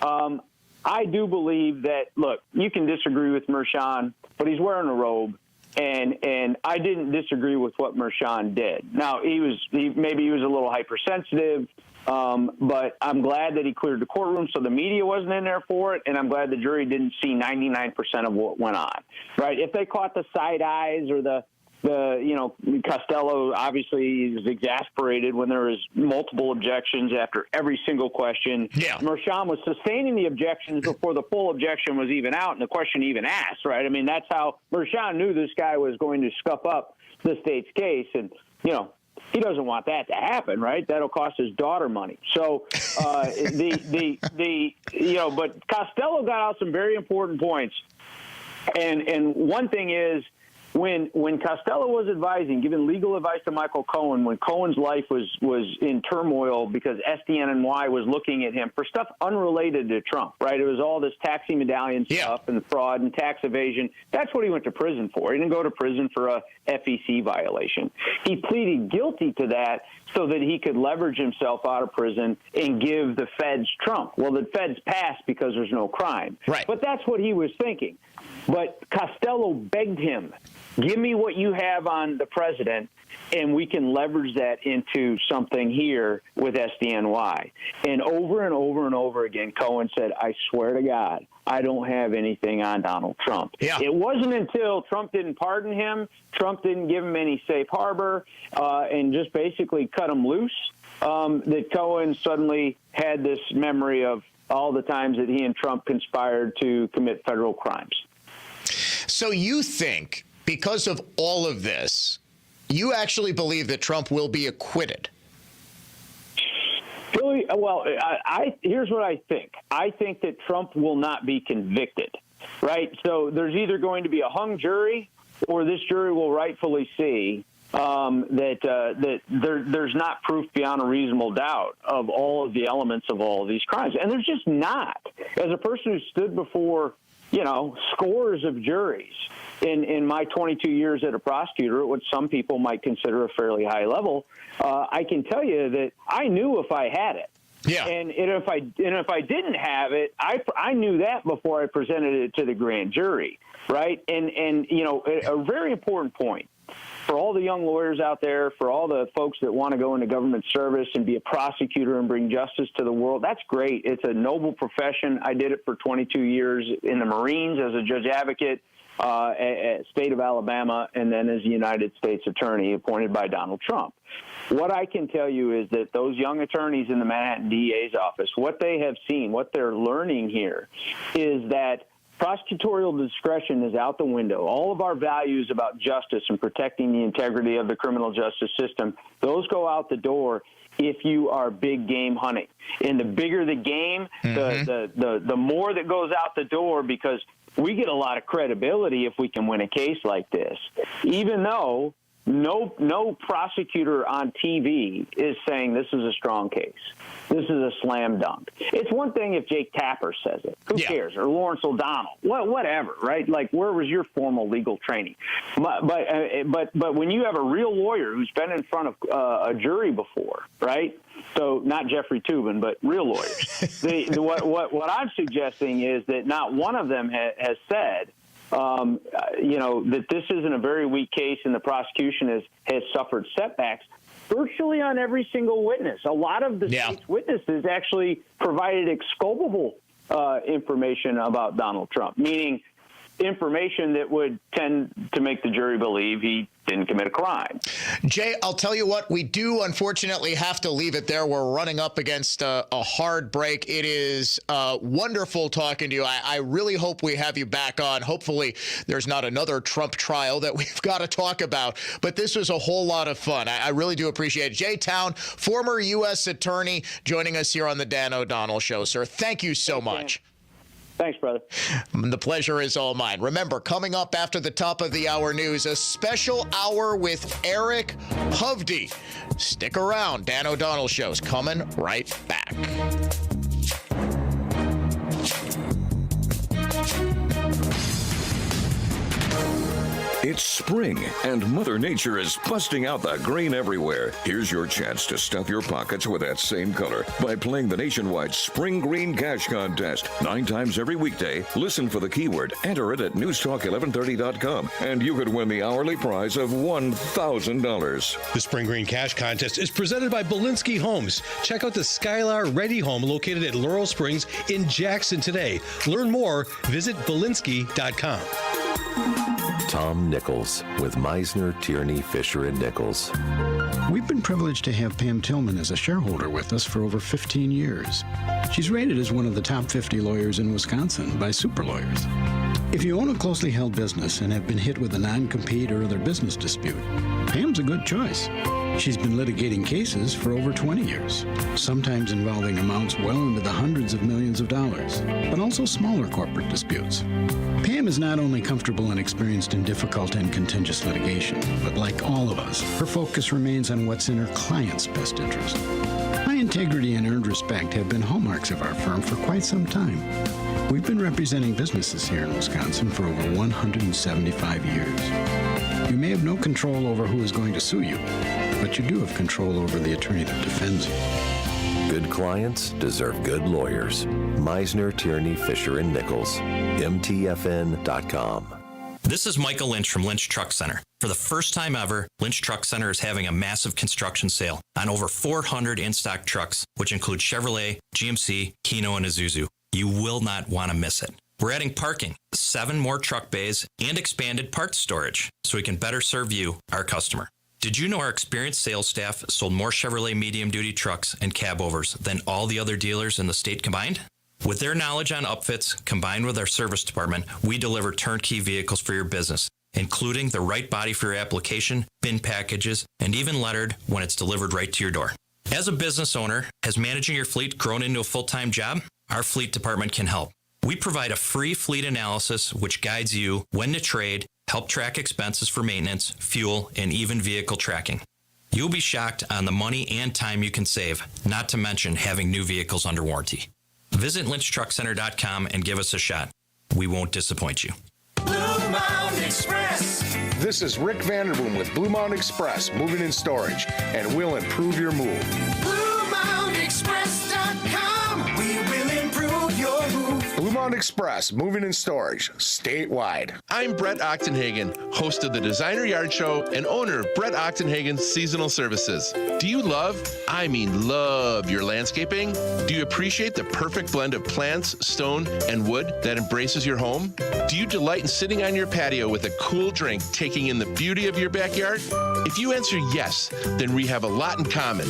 I do believe that. Look, you can disagree with Merchan, but he's wearing a robe, and I didn't disagree with what Merchan did. Now maybe he was a little hypersensitive. But I'm glad that he cleared the courtroom so the media wasn't in there for it, and I'm glad the jury didn't see 99% of what went on, right? If they caught the side eyes or the Costello obviously is exasperated when there was multiple objections after every single question. Yeah. Merchan was sustaining the objections before the full objection was even out and the question even asked, right? I mean, that's how Merchan knew this guy was going to scuff up the state's case, and, he doesn't want that to happen, right? That'll cost his daughter money. So but Costello got out some very important points. And one thing is when Costello was advising, giving legal advice to Michael Cohen, when Cohen's life was in turmoil because SDNY was looking at him for stuff unrelated to Trump, right? It was all this taxi medallion stuff and fraud and tax evasion. That's what he went to prison for. He didn't go to prison for a FEC violation. He pleaded guilty to that so that he could leverage himself out of prison and give the feds Trump. Well, the feds passed because there's no crime. Right. But that's what he was thinking. But Costello begged him, give me what you have on the president, and we can leverage that into something here with SDNY. And over and over and over again, Cohen said, I swear to God, I don't have anything on Donald Trump. Yeah. It wasn't until Trump didn't pardon him, Trump didn't give him any safe harbor, and just basically cut him loose, that Cohen suddenly had this memory of all the times that he and Trump conspired to commit federal crimes. So you think, because of all of this, you actually believe that Trump will be acquitted? Well, here's what I think. I think that Trump will not be convicted, right? So there's either going to be a hung jury or this jury will rightfully see that there's not proof beyond a reasonable doubt of all of the elements of all of these crimes. And there's just not. As a person who stood before, scores of juries in my 22 years as a prosecutor, what some people might consider a fairly high level, I can tell you that I knew if I had it, Yeah. And if I didn't have it, I knew that before I presented it to the grand jury, right? And you know, a very important point for all the young lawyers out there, for all the folks that want to go into government service and be a prosecutor and bring justice to the world, that's great. It's a noble profession. I did it for 22 years in the Marines as a judge advocate, at state of Alabama, and then as a United States attorney appointed by Donald Trump. What I can tell you is that those young attorneys in the Manhattan DA's office, what they have seen, what they're learning here is that prosecutorial discretion is out the window. All of our values about justice and protecting the integrity of the criminal justice system, those go out the door if you are big game hunting. And the bigger the game, the more that goes out the door, because we get a lot of credibility if we can win a case like this, even though no prosecutor on TV is saying this is a strong case. This is a slam dunk. It's one thing if Jake Tapper says it. Who cares? Or Lawrence O'Donnell. Whatever, right? Like, where was your formal legal training? But when you have a real lawyer who's been in front of a jury before, right? So not Jeffrey Toobin, but real lawyers. What I'm suggesting is that not one of them has said, you know, that this isn't a very weak case and the prosecution has suffered setbacks virtually on every single witness. A lot of the state's witnesses actually provided exculpable information about Donald Trump, meaning information that would tend to make the jury believe he didn't commit a crime. Jay, I'll tell you what, we do unfortunately have to leave it there. We're running up against a hard break. It is wonderful talking to you. I really hope we have you back on. Hopefully there's not another Trump trial that we've got to talk about, but this was a whole lot of fun. I really do appreciate it. Jay Town, former U.S. attorney, joining us here on the Dan O'Donnell Show. Sir, thank you so much. Thanks, brother. The pleasure is all mine. Remember, coming up after the top of the hour news, a special hour with Eric Hovde. Stick around. Dan O'Donnell Show's coming right back. It's spring, and Mother Nature is busting out the green everywhere. Here's your chance to stuff your pockets with that same color by playing the nationwide Spring Green Cash Contest. 9 times every weekday. Listen for the keyword, enter it at newstalk1130.com, and you could win the hourly prize of $1,000. The Spring Green Cash Contest is presented by Belinsky Homes. Check out the Skylar Ready Home located at Laurel Springs in Jackson today. Learn more, visit Belinsky.com. Tom Nichols with Meisner, Tierney, Fisher & Nichols. We've been privileged to have Pam Tillman as a shareholder with us for over 15 years. She's rated as one of the top 50 lawyers in Wisconsin by Super Lawyers. If you own a closely held business and have been hit with a non-compete or other business dispute, Pam's a good choice. She's been litigating cases for over 20 years, sometimes involving amounts well into the hundreds of millions of dollars, but also smaller corporate disputes. Pam is not only comfortable and experienced in difficult and contentious litigation, but like all of us, her focus remains on what's in her client's best interest. High integrity and earned respect have been hallmarks of our firm for quite some time. We've been representing businesses here in Wisconsin for over 175 years. You may have no control over who is going to sue you, but you do have control over the attorney that defends you. Good clients deserve good lawyers. Meisner, Tierney, Fisher & Nichols. MTFN.com. This is Michael Lynch from Lynch Truck Center. For the first time ever, Lynch Truck Center is having a massive construction sale on over 400 in-stock trucks, which include Chevrolet, GMC, Hino, and Isuzu. You will not want to miss it. We're adding parking, 7 more truck bays, and expanded parts storage so we can better serve you, our customer. Did you know our experienced sales staff sold more Chevrolet medium-duty trucks and cab overs than all the other dealers in the state combined? With their knowledge on upfits, combined with our service department, we deliver turnkey vehicles for your business, including the right body for your application, bin packages, and even lettered when it's delivered right to your door. As a business owner, has managing your fleet grown into a full-time job? Our fleet department can help. We provide a free fleet analysis which guides you when to trade, help track expenses for maintenance, fuel, and even vehicle tracking. You'll be shocked on the money and time you can save, not to mention having new vehicles under warranty. Visit LynchTruckCenter.com and give us a shot. We won't disappoint you. Blue Mountain Express. This is Rick Vanderboom with Blue Mountain Express, moving and storage, and we'll improve your move. BlueMountainExpress.com. Lawn Express, moving and storage, statewide. I'm Brett Ochtenhagen, host of the Designer Yard Show and owner of Brett Ochtenhagen Seasonal Services. Do you love your landscaping? Do you appreciate the perfect blend of plants, stone, and wood that embraces your home? Do you delight in sitting on your patio with a cool drink, taking in the beauty of your backyard? If you answer yes, then we have a lot in common.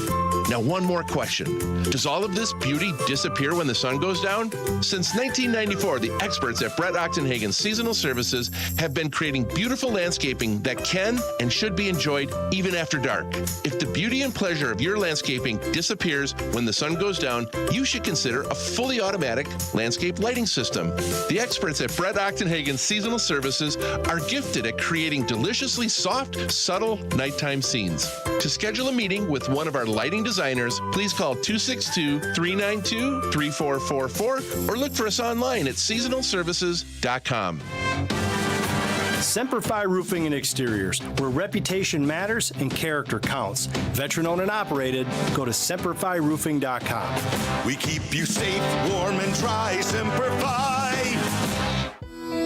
Now, one more question. Does all of this beauty disappear when the sun goes down? Since 1994, the experts at Brett Ochtenhagen Seasonal Services have been creating beautiful landscaping that can and should be enjoyed even after dark. If the beauty and pleasure of your landscaping disappears when the sun goes down, you should consider a fully automatic landscape lighting system. The experts at Brett Ochtenhagen Seasonal Services are gifted at creating deliciously soft, subtle nighttime scenes. To schedule a meeting with one of our lighting designers, please call 262-392-3444 or look for us online at seasonalservices.com. Semper Fi Roofing and Exteriors, where reputation matters and character counts. Veteran owned and operated. Go to semperfiroofing.com. We keep you safe, warm, and dry. Semper Fi.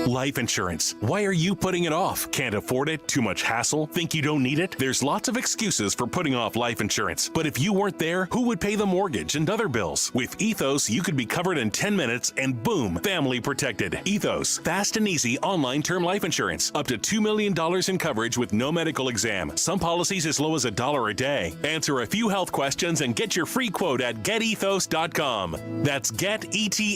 Life insurance. Why are you putting it off? Can't afford it? Too much hassle? Think you don't need it? There's lots of excuses for putting off life insurance. But if you weren't there, who would pay the mortgage and other bills? With Ethos, you could be covered in 10 minutes and boom, family protected. Ethos, fast and easy online term life insurance. Up to $2 million in coverage with no medical exam. Some policies as low as $1 a day. Answer a few health questions and get your free quote at getethos.com. That's getethos.com.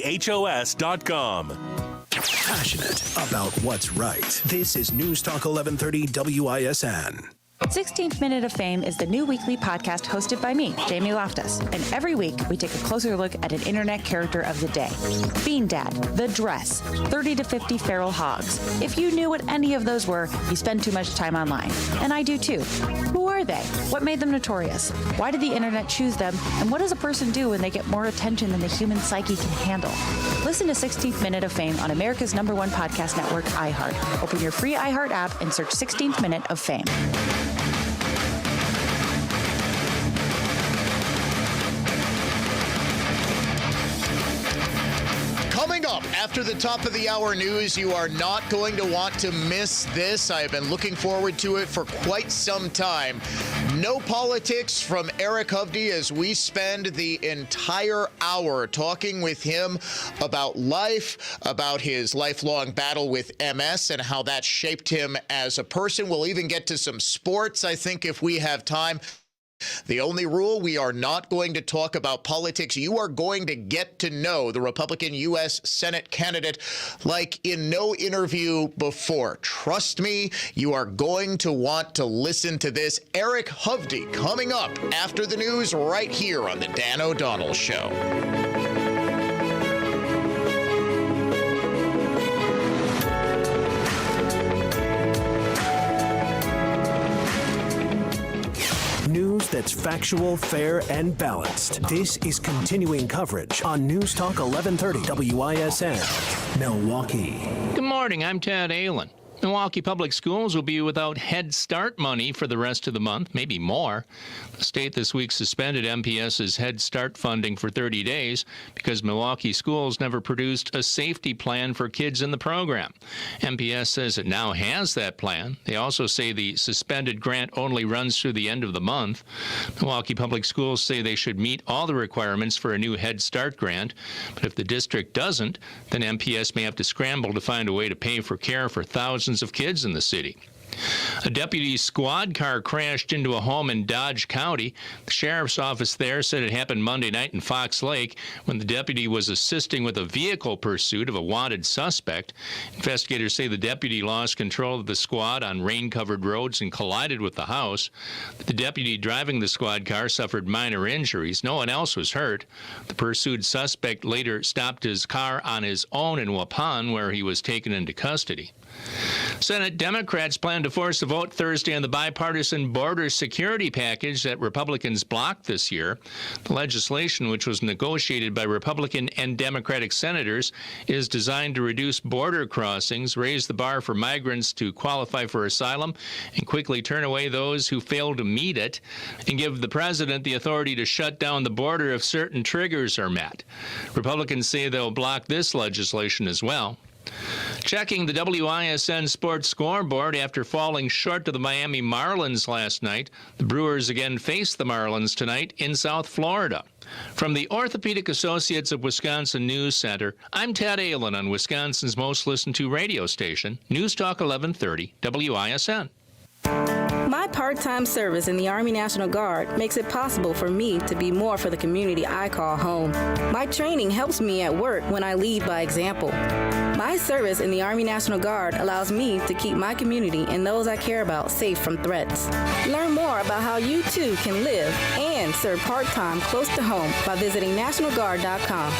Passionate about what's right. This is News Talk 1130 WISN. 16th Minute of Fame is the new weekly podcast hosted by me, Jamie Loftus. And every week, we take a closer look at an internet character of the day. Bean Dad, The Dress, 30 to 50 Feral Hogs. If you knew what any of those were, you spend too much time online. And I do too. Who are they? What made them notorious? Why did the internet choose them? And what does a person do when they get more attention than the human psyche can handle? Listen to 16th Minute of Fame on America's #1 podcast network, iHeart. Open your free iHeart app and search 16th Minute of Fame. Coming up after the top of the hour news, you are not going to want to miss this. I have been looking forward to it for quite some time. No politics from Eric Hovde as we spend the entire hour talking with him about life, about his lifelong battle with MS and how that shaped him as a person. We'll even get to some sports, I think, if we have time. The only rule, we are not going to talk about politics. You are going to get to know the Republican U.S. Senate candidate like in no interview before. Trust me, you are going to want to listen to this. Eric Hovde coming up after the news right here on the Dan O'Donnell Show. News that's factual, fair, and balanced. This is continuing coverage on News Talk 1130 WISN, Milwaukee. Good morning, I'm Ted Allen. Milwaukee Public Schools will be without Head Start money for the rest of the month, maybe more. The state this week suspended MPS's Head Start funding for 30 days because Milwaukee schools never produced a safety plan for kids in the program. MPS says it now has that plan. They also say the suspended grant only runs through the end of the month. Milwaukee Public Schools say they should meet all the requirements for a new Head Start grant, but if the district doesn't, then MPS may have to scramble to find a way to pay for care for thousands of kids in the city. A deputy's squad car crashed into a home in Dodge County. The sheriff's office there said it happened Monday night in Fox Lake when the deputy was assisting with a vehicle pursuit of a wanted suspect. Investigators say the deputy lost control of the squad on rain-covered roads and collided with the house. The deputy driving the squad car suffered minor injuries. No one else was hurt. The pursued suspect later stopped his car on his own in Waupun, where he was taken into custody. Senate Democrats plan to force a vote Thursday on the bipartisan border security package that Republicans blocked this year. The legislation, which was negotiated by Republican and Democratic senators, is designed to reduce border crossings, raise the bar for migrants to qualify for asylum, and quickly turn away those who fail to meet it, and give the president the authority to shut down the border if certain triggers are met. Republicans say they'll block this legislation as well. Checking the WISN Sports scoreboard after falling short to the Miami Marlins last night, the Brewers again face the Marlins tonight in South Florida. From the Orthopedic Associates of Wisconsin News Center, I'm Ted Allen on Wisconsin's most listened to radio station, News Talk 1130 WISN. My part-time service in the Army National Guard makes it possible for me to be more for the community I call home. My training helps me at work when I lead by example. My service in the Army National Guard allows me to keep my community and those I care about safe from threats. Learn more about how you too can live and serve part-time close to home by visiting NationalGuard.com.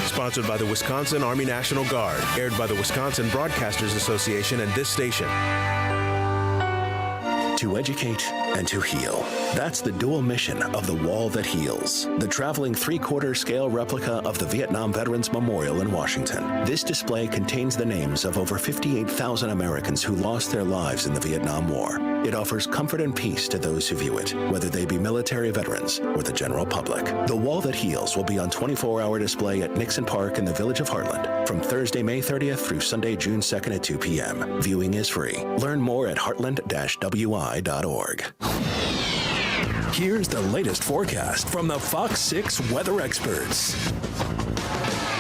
Sponsored by the Wisconsin Army National Guard, aired by the Wisconsin Broadcasters Association and this station. To educate and to heal. That's the dual mission of the Wall That Heals, the traveling 3/4 scale replica of the Vietnam Veterans Memorial in Washington. This display contains the names of over 58,000 Americans who lost their lives in the Vietnam War. It offers comfort and peace to those who view it, whether they be military veterans or the general public. The Wall That Heals will be on 24-hour display at Nixon Park in the Village of Heartland from Thursday, May 30th through Sunday, June 2nd at 2 p.m. Viewing is free. Learn more at heartland-wi.org. Here's the latest forecast from the Fox 6 weather experts.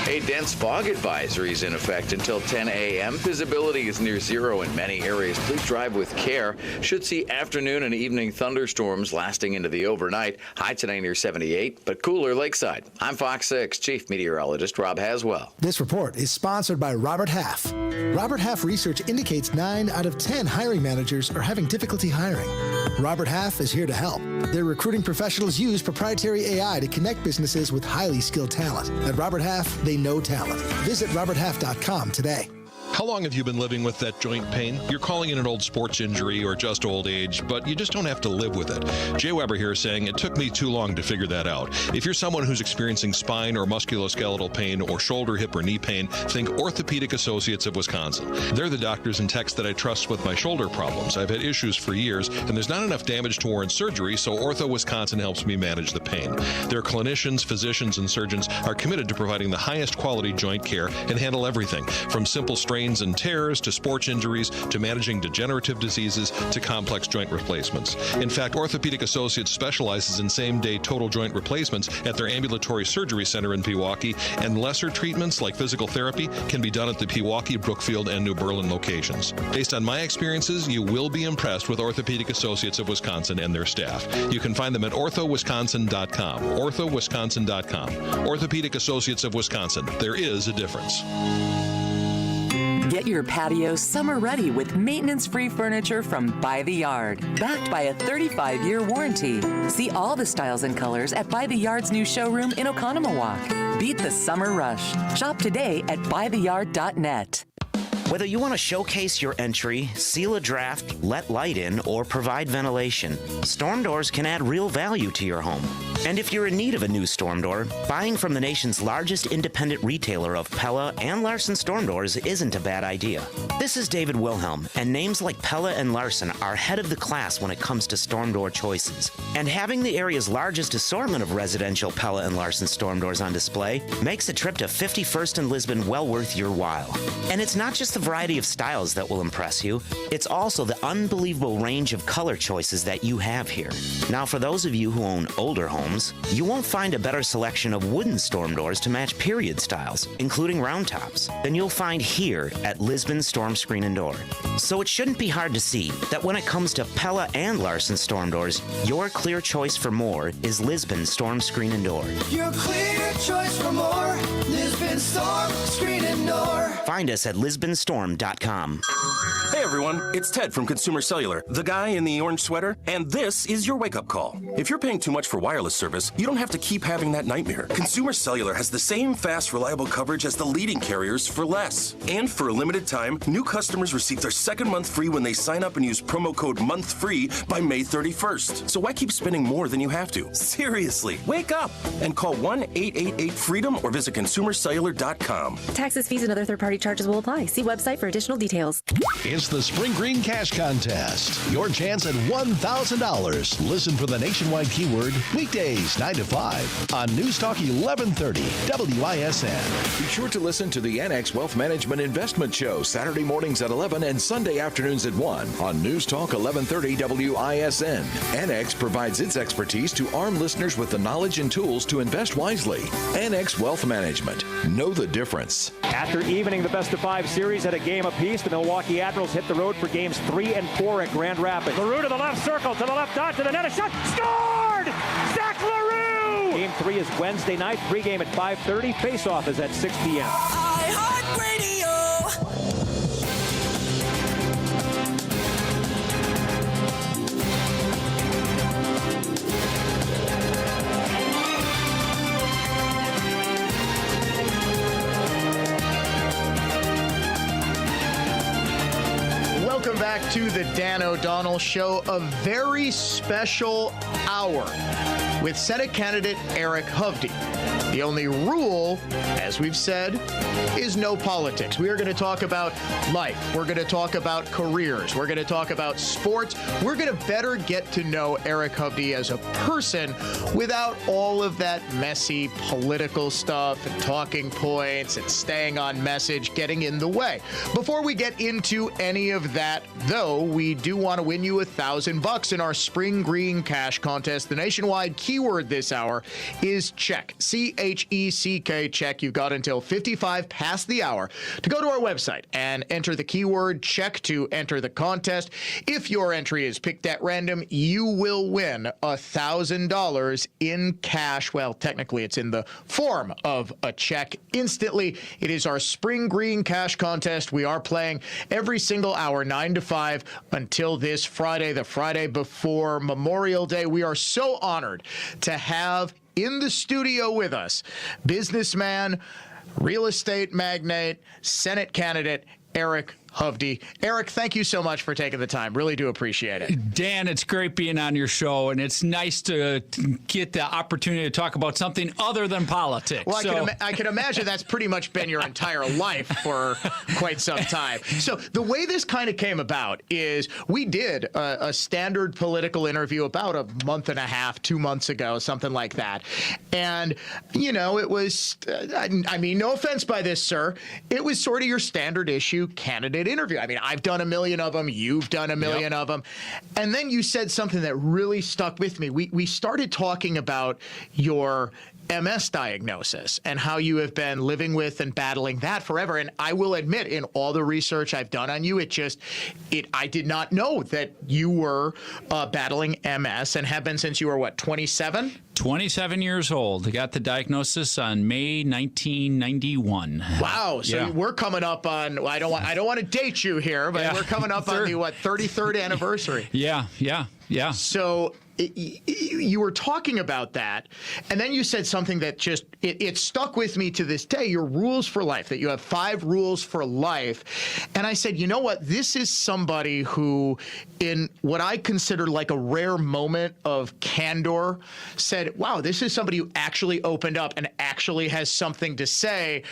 A dense fog advisory is in effect until 10 a.m. Visibility is near zero in many areas. Please drive with care. Should see afternoon and evening thunderstorms lasting into the overnight. High today near 78, but cooler lakeside. I'm Fox 6 Chief Meteorologist Rob Haswell. This report is sponsored by Robert Half. Robert Half research indicates 9 out of 10 hiring managers are having difficulty hiring. Robert Half is here to help. Their recruiting professionals use proprietary AI to connect businesses with highly skilled talent. At Robert Half, they know talent. Visit roberthalf.com today. How long have you been living with that joint pain? You're calling it an old sports injury or just old age, but you just don't have to live with it. Jay Weber here saying it took me too long to figure that out. If you're someone who's experiencing spine or musculoskeletal pain or shoulder, hip, or knee pain, think Orthopedic Associates of Wisconsin. They're the doctors and techs that I trust with my shoulder problems. I've had issues for years, and there's not enough damage to warrant surgery, so Ortho Wisconsin helps me manage the pain. Their clinicians, physicians, and surgeons are committed to providing the highest quality joint care and handle everything from simple strains and tears to sports injuries to managing degenerative diseases to complex joint replacements. In fact, Orthopedic Associates specializes in same-day total joint replacements at their ambulatory surgery center in Pewaukee, and lesser treatments like physical therapy can be done at the Pewaukee, Brookfield, and New Berlin locations. Based on my experiences, you will be impressed with Orthopedic Associates of Wisconsin and their staff. You can find them at orthowisconsin.com. orthowisconsin.com. Orthopedic Associates of Wisconsin. There is a difference. Get your patio summer ready with maintenance-free furniture from By the Yard, backed by a 35-year warranty. See all the styles and colors at By the Yard's new showroom in Oconomowoc. Beat the summer rush. Shop today at buytheyard.net. Whether you want to showcase your entry, seal a draft, let light in, or provide ventilation, storm doors can add real value to your home. And if you're in need of a new storm door, buying from the nation's largest independent retailer of Pella and Larson storm doors isn't a bad idea. This is David Wilhelm, and names like Pella and Larson are head of the class when it comes to storm door choices. And having the area's largest assortment of residential Pella and Larson storm doors on display makes a trip to 51st and Lisbon well worth your while. And it's not just the variety of styles that will impress you, it's also the unbelievable range of color choices that you have here. Now, for those of you who own older homes, you won't find a better selection of wooden storm doors to match period styles, including round tops, than you'll find here at Lisbon Storm Screen and Door. So it shouldn't be hard to see that when it comes to Pella and Larson storm doors, your clear choice for more is Lisbon Storm Screen and Door. Your clear choice for more, Lisbon Storm Screen and Door. Find us at lisbonstorm.com. Hey, everyone, it's Ted from Consumer Cellular, the guy in the orange sweater, and this is your wake-up call. If you're paying too much for wireless service, you don't have to keep having that nightmare. Consumer Cellular has the same fast, reliable coverage as the leading carriers for less. And for a limited time, new customers receive their second month free when they sign up and use promo code MONTHFREE by May 31st. So why keep spending more than you have to? Seriously, wake up and call 1-888-FREEDOM or visit consumercellular.com. Taxes, fees, and other third-party charges will apply. See website for additional details. It's the Spring Green Cash Contest. Your chance at $1,000. Listen for the nationwide keyword weekdays 9 to 5 on News Talk 1130 WISN. Be sure to listen to the Annex Wealth Management Investment Show Saturday mornings at 11 and Sunday afternoons at 1 on News Talk 1130 WISN. Annex provides its expertise to arm listeners with the knowledge and tools to invest wisely. Annex Wealth Management. Know the difference. After evening the best-of-5 series at a game apiece, the Milwaukee Admirals hit the road for games 3 and 4 at Grand Rapids. LaRue to the left circle, to the left dot, to the net, a shot, scored! Zach LaRue! Game 3 is Wednesday night, pregame at 5:30, face-off is at 6 p.m. Welcome back to the Dan O'Donnell Show, a very special hour with Senate candidate Eric Hovde. The only rule, as we've said, is no politics. We are going to talk about life. We're going to talk about careers. We're going to talk about sports. We're going to better get to know Eric Hovde as a person without all of that messy political stuff and talking points and staying on message getting in the way. Before we get into any of that, though, we do want to win you $1,000 in our Spring Green Cash Contest. The nationwide keyword this hour is check. CHECK, check. You've got until 55 past the hour to go to our website and enter the keyword check to enter the contest. If your entry is picked at random, you will win $1,000 in cash. Well, technically, it's in the form of a check instantly. It is our Spring Green Cash Contest. We are playing every single hour, 9 to 5, until this Friday, the Friday before Memorial Day. We are so honored to have in the studio with us businessman, real estate magnate, Senate candidate Eric Hovde. Eric, thank you so much for taking the time. Really do appreciate it. Dan, it's great being on your show, and it's nice to get the opportunity to talk about something other than politics. Well, I can imagine that's pretty much been your entire life for quite some time. So the way this kind of came about is we did a standard political interview about a month and a half, 2 months ago, something like that. And, you know, it was, I mean, no offense by this, sir, it was sort of your standard issue candidate interview. I mean, I've done a million of them. You've done a million of them. And then you said something that really stuck with me. We started talking about your MS diagnosis and how you have been living with and battling that forever. And I will admit, in all the research I've done on you, I did not know that you were battling MS and have been since you were, what, 27? 27 years old. I got the diagnosis on May 1991. Wow. So we're coming up on, well, I don't want to date you here, but we're coming up on the, 33rd anniversary. Yeah. So you were talking about that, and then you said something that just, it stuck with me to this day, your rules for life, that you have 5 rules for life. And I said, you know what, this is somebody who, in what I consider like a rare moment of candor, said, wow, this is somebody who actually opened up and actually has something to say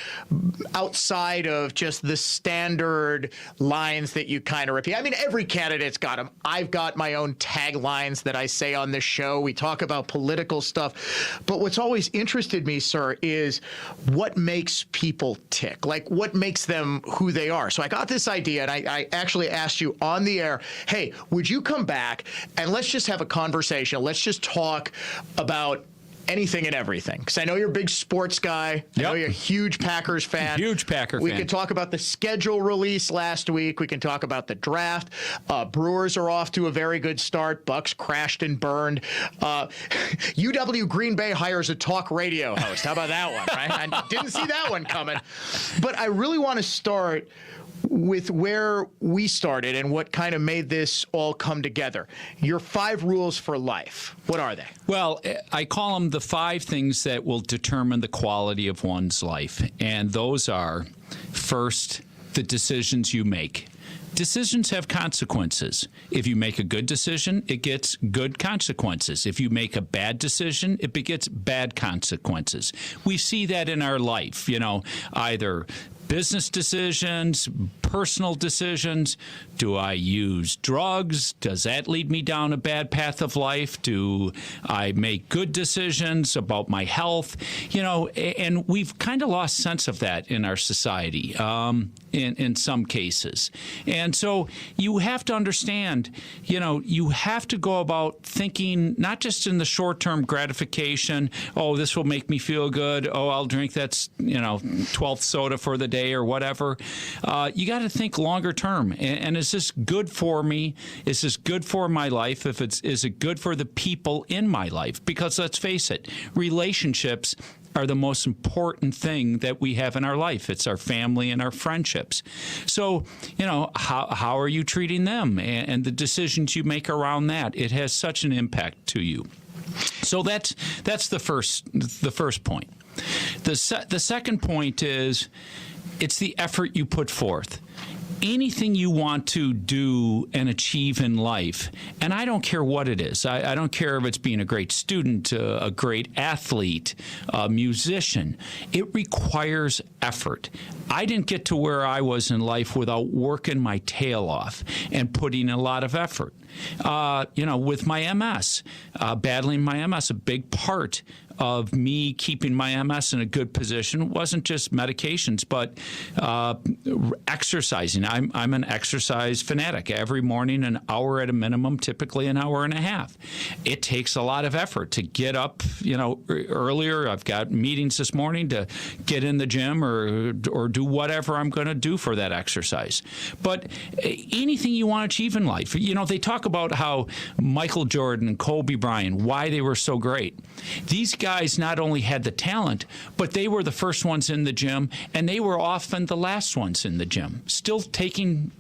outside of just the standard lines that you kind of repeat. I mean, every candidate's got them. I've got my own taglines that I say on this show. We talk about political stuff. But what's always interested me, sir, is what makes people tick? Like, what makes them who they are? So I got this idea, and I actually asked you on the air, hey, would you come back and let's just have a conversation. Let's just talk about anything and everything. Because I know you're a big sports guy. I know you're a huge Packers fan. Huge Packer fan. We can talk about the schedule release last week. We can talk about the draft. Brewers are off to a very good start. Bucks crashed and burned. UW Green Bay hires a talk radio host. How about that one, right? I didn't see that one coming. But I really want to start with where we started and what kind of made this all come together. Your 5 rules for life. What are they? Well, I call them the 5 things that will determine the quality of one's life. And those are, first, the decisions you make. Decisions have consequences. If you make a good decision, it gets good consequences. If you make a bad decision, it begets bad consequences. We see that in our life, either business decisions, personal decisions. Do I use drugs? Does that lead me down a bad path of life? Do I make good decisions about my health? And we've kind of lost sense of that in our society in some cases. And so you have to understand, you have to go about thinking not just in the short-term gratification, oh, this will make me feel good, oh, I'll drink that, 12th soda for the day or whatever. You got to think longer term. And is this good for me? Is this good for my life? Is it good for the people in my life? Because let's face it, relationships are the most important thing that we have in our life. It's our family and our friendships. So, how are you treating them? And the decisions you make around that, it has such an impact to you. So that's the first point. The second point is, it's the effort you put forth. Anything you want to do and achieve in life, and I don't care what it is. I don't care if it's being a great student, a great athlete, a musician. It requires effort. I didn't get to where I was in life without working my tail off and putting a lot of effort. With my MS, battling my MS, a big part of me keeping my MS in a good position wasn't just medications, but exercising. I'm an exercise fanatic. Every morning, an hour at a minimum, typically an hour and a half. It takes a lot of effort to get up, earlier. I've got meetings this morning to get in the gym or do whatever I'm going to do for that exercise. But anything you want to achieve in life, they talk about how Michael Jordan and Kobe Bryant, why they were so great. These guys not only had the talent, but they were the first ones in the gym, and they were often the last ones in the gym, still taking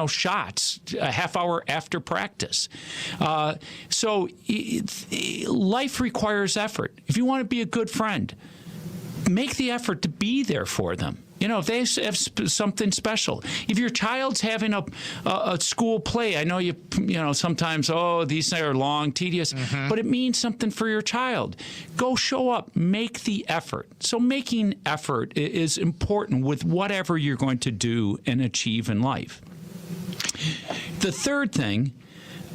shots a half hour after practice. So life requires effort. If you want to be a good friend, make the effort to be there for them. If they have something special. If your child's having a school play, I know sometimes, these are long, tedious, but it means something for your child. Go show up. Make the effort. So making effort is important with whatever you're going to do and achieve in life. The third thing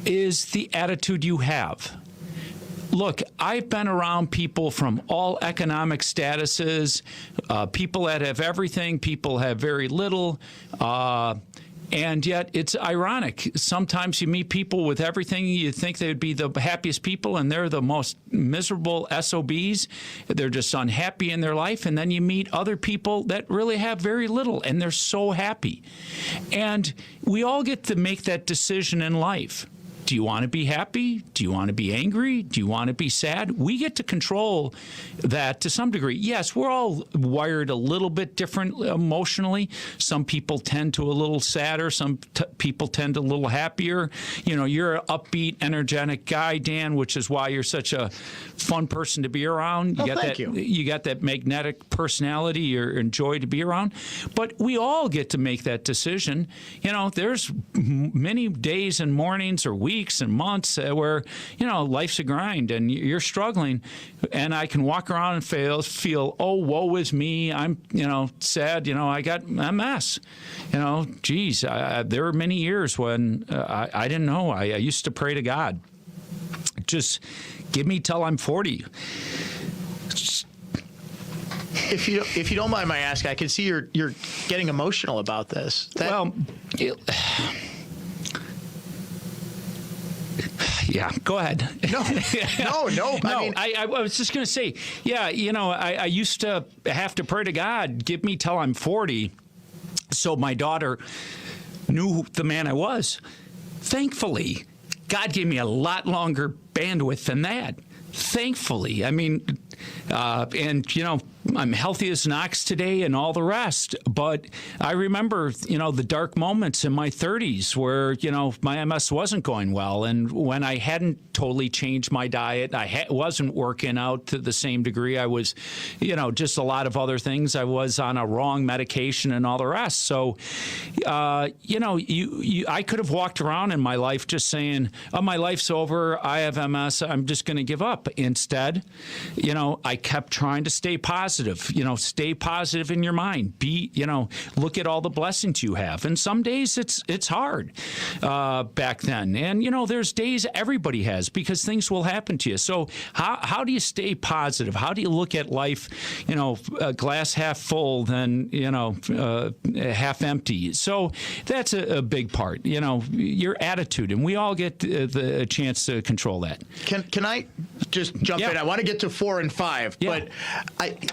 is the attitude you have. Look, I've been around people from all economic statuses, people that have everything, people have very little, and yet it's ironic. Sometimes you meet people with everything, you think they would be the happiest people, and they're the most miserable SOBs. They're just unhappy in their life, and then you meet other people that really have very little, and they're so happy. And we all get to make that decision in life. Do you want to be happy? Do you want to be angry? Do you want to be sad? We get to control that to some degree. Yes, we're all wired a little bit different emotionally. Some people tend to a little sadder. Some people tend to a little happier. You're an upbeat, energetic guy, Dan, which is why you're such a fun person to be around. Thank you. You got that magnetic personality you're enjoy to be around. But we all get to make that decision. There's many days and mornings or weeks and months where, life's a grind and you're struggling, and I can walk around and feel, oh, woe is me. I'm, sad. I got MS. There were many years when I didn't know. I used to pray to God, just give me till I'm 40. If you don't mind my asking, I can see you're getting emotional about this. Yeah, go ahead. No. I was just going to say, I used to have to pray to God, give me till I'm 40, so my daughter knew the man I was. Thankfully, God gave me a lot longer bandwidth than that. Thankfully. I'm healthy as an ox today and all the rest. But I remember, the dark moments in my 30s where, my MS wasn't going well. And when I hadn't totally changed my diet, I wasn't working out to the same degree. I was, just a lot of other things. I was on a wrong medication and all the rest. So, I could have walked around in my life just saying, oh, my life's over. I have MS. I'm just going to give up. Instead, I kept trying to stay positive. Stay positive in your mind. Look at all the blessings you have. And some days it's hard back then. And, there's days everybody has because things will happen to you. So how do you stay positive? How do you look at life, glass half full than, half empty? So that's a big part, your attitude. And we all get the chance to control that. Can I just jump in? I want to get to 4 and 5, but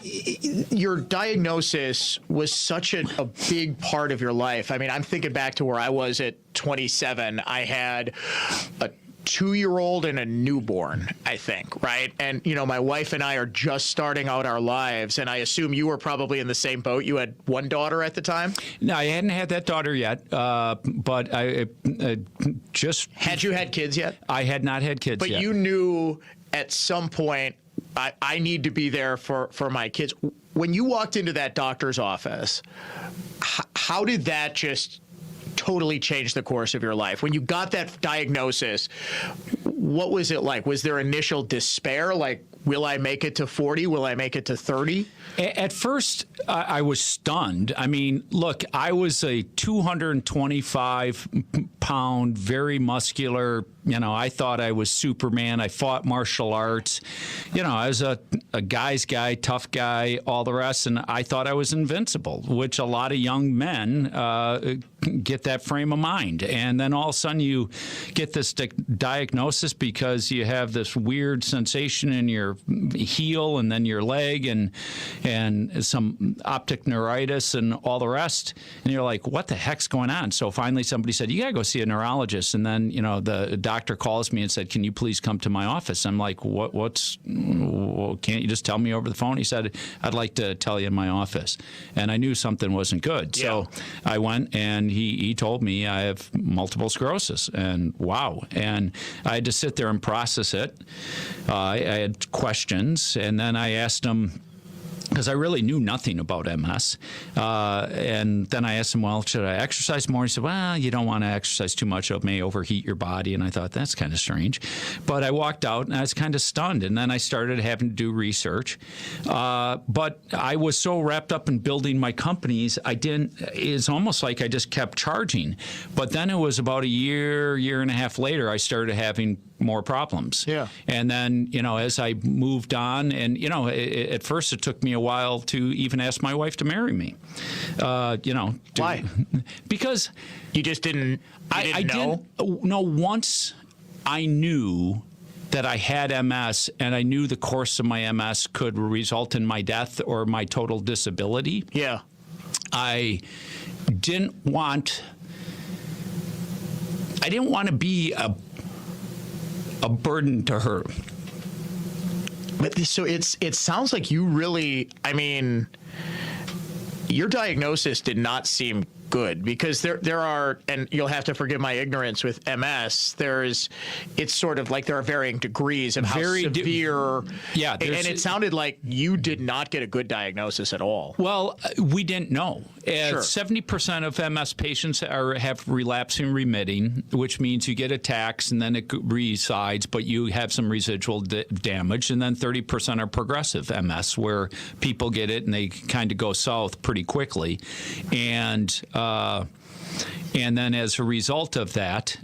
your diagnosis was such a big part of your life. I mean, I'm thinking back to where I was at 27. I had a 2-year-old and a newborn, I think, right? And, my wife and I are just starting out our lives, and I assume you were probably in the same boat. You had one daughter at the time? No, I hadn't had that daughter yet, but I just... Had you had kids yet? I had not had kids but yet. But you knew at some point, I need to be there for my kids. When you walked into that doctor's office, how did that just totally change the course of your life? When you got that diagnosis, what was it like? Was there initial despair? Like, will I make it to 40? Will I make it to 30? At first, I was stunned. I mean, look, I was a 225-pound, very muscular, I thought I was Superman. I fought martial arts. I was a guy's guy, tough guy, all the rest, and I thought I was invincible, which a lot of young men get that frame of mind. And then all of a sudden you get this diagnosis because you have this weird sensation in your heel and then your leg and some optic neuritis and all the rest. And you're like, what the heck's going on? So finally somebody said, you got to go see a neurologist. And then, the doctor calls me and said, can you please come to my office? I'm like, can't you just tell me over the phone? He said, I'd like to tell you in my office. And I knew something wasn't good. Yeah. So I went and he told me I have multiple sclerosis. And wow. And I had to sit there and process it. I had questions. And then I asked him, because I really knew nothing about MS. And then I asked him, well, should I exercise more? He said, well, you don't want to exercise too much. It may overheat your body. And I thought, that's kind of strange. But I walked out and I was kind of stunned. And then I started having to do research. But I was so wrapped up in building my companies, it's almost like I just kept charging. But then it was about a year and a half later, I started having more problems. Yeah. And then, as I moved on, and, at first it took me a while to even ask my wife to marry me. Why? Because you just didn't. I know. No, once I knew that I had MS and I knew the course of my MS could result in my death or my total disability. Yeah. I didn't want to be a burden to her. But so it sounds like you really, your diagnosis did not seem good, because there are, and you'll have to forgive my ignorance with MS, it's sort of like there are varying degrees of how severe. Yeah. And it sounded like you did not get a good diagnosis at all. Well, we didn't know. Sure. 70% of MS patients have relapsing remitting, which means you get attacks and then it resides, but you have some residual damage. And then 30% are progressive MS, where people get it and they kind of go south pretty quickly. And then as a result of that,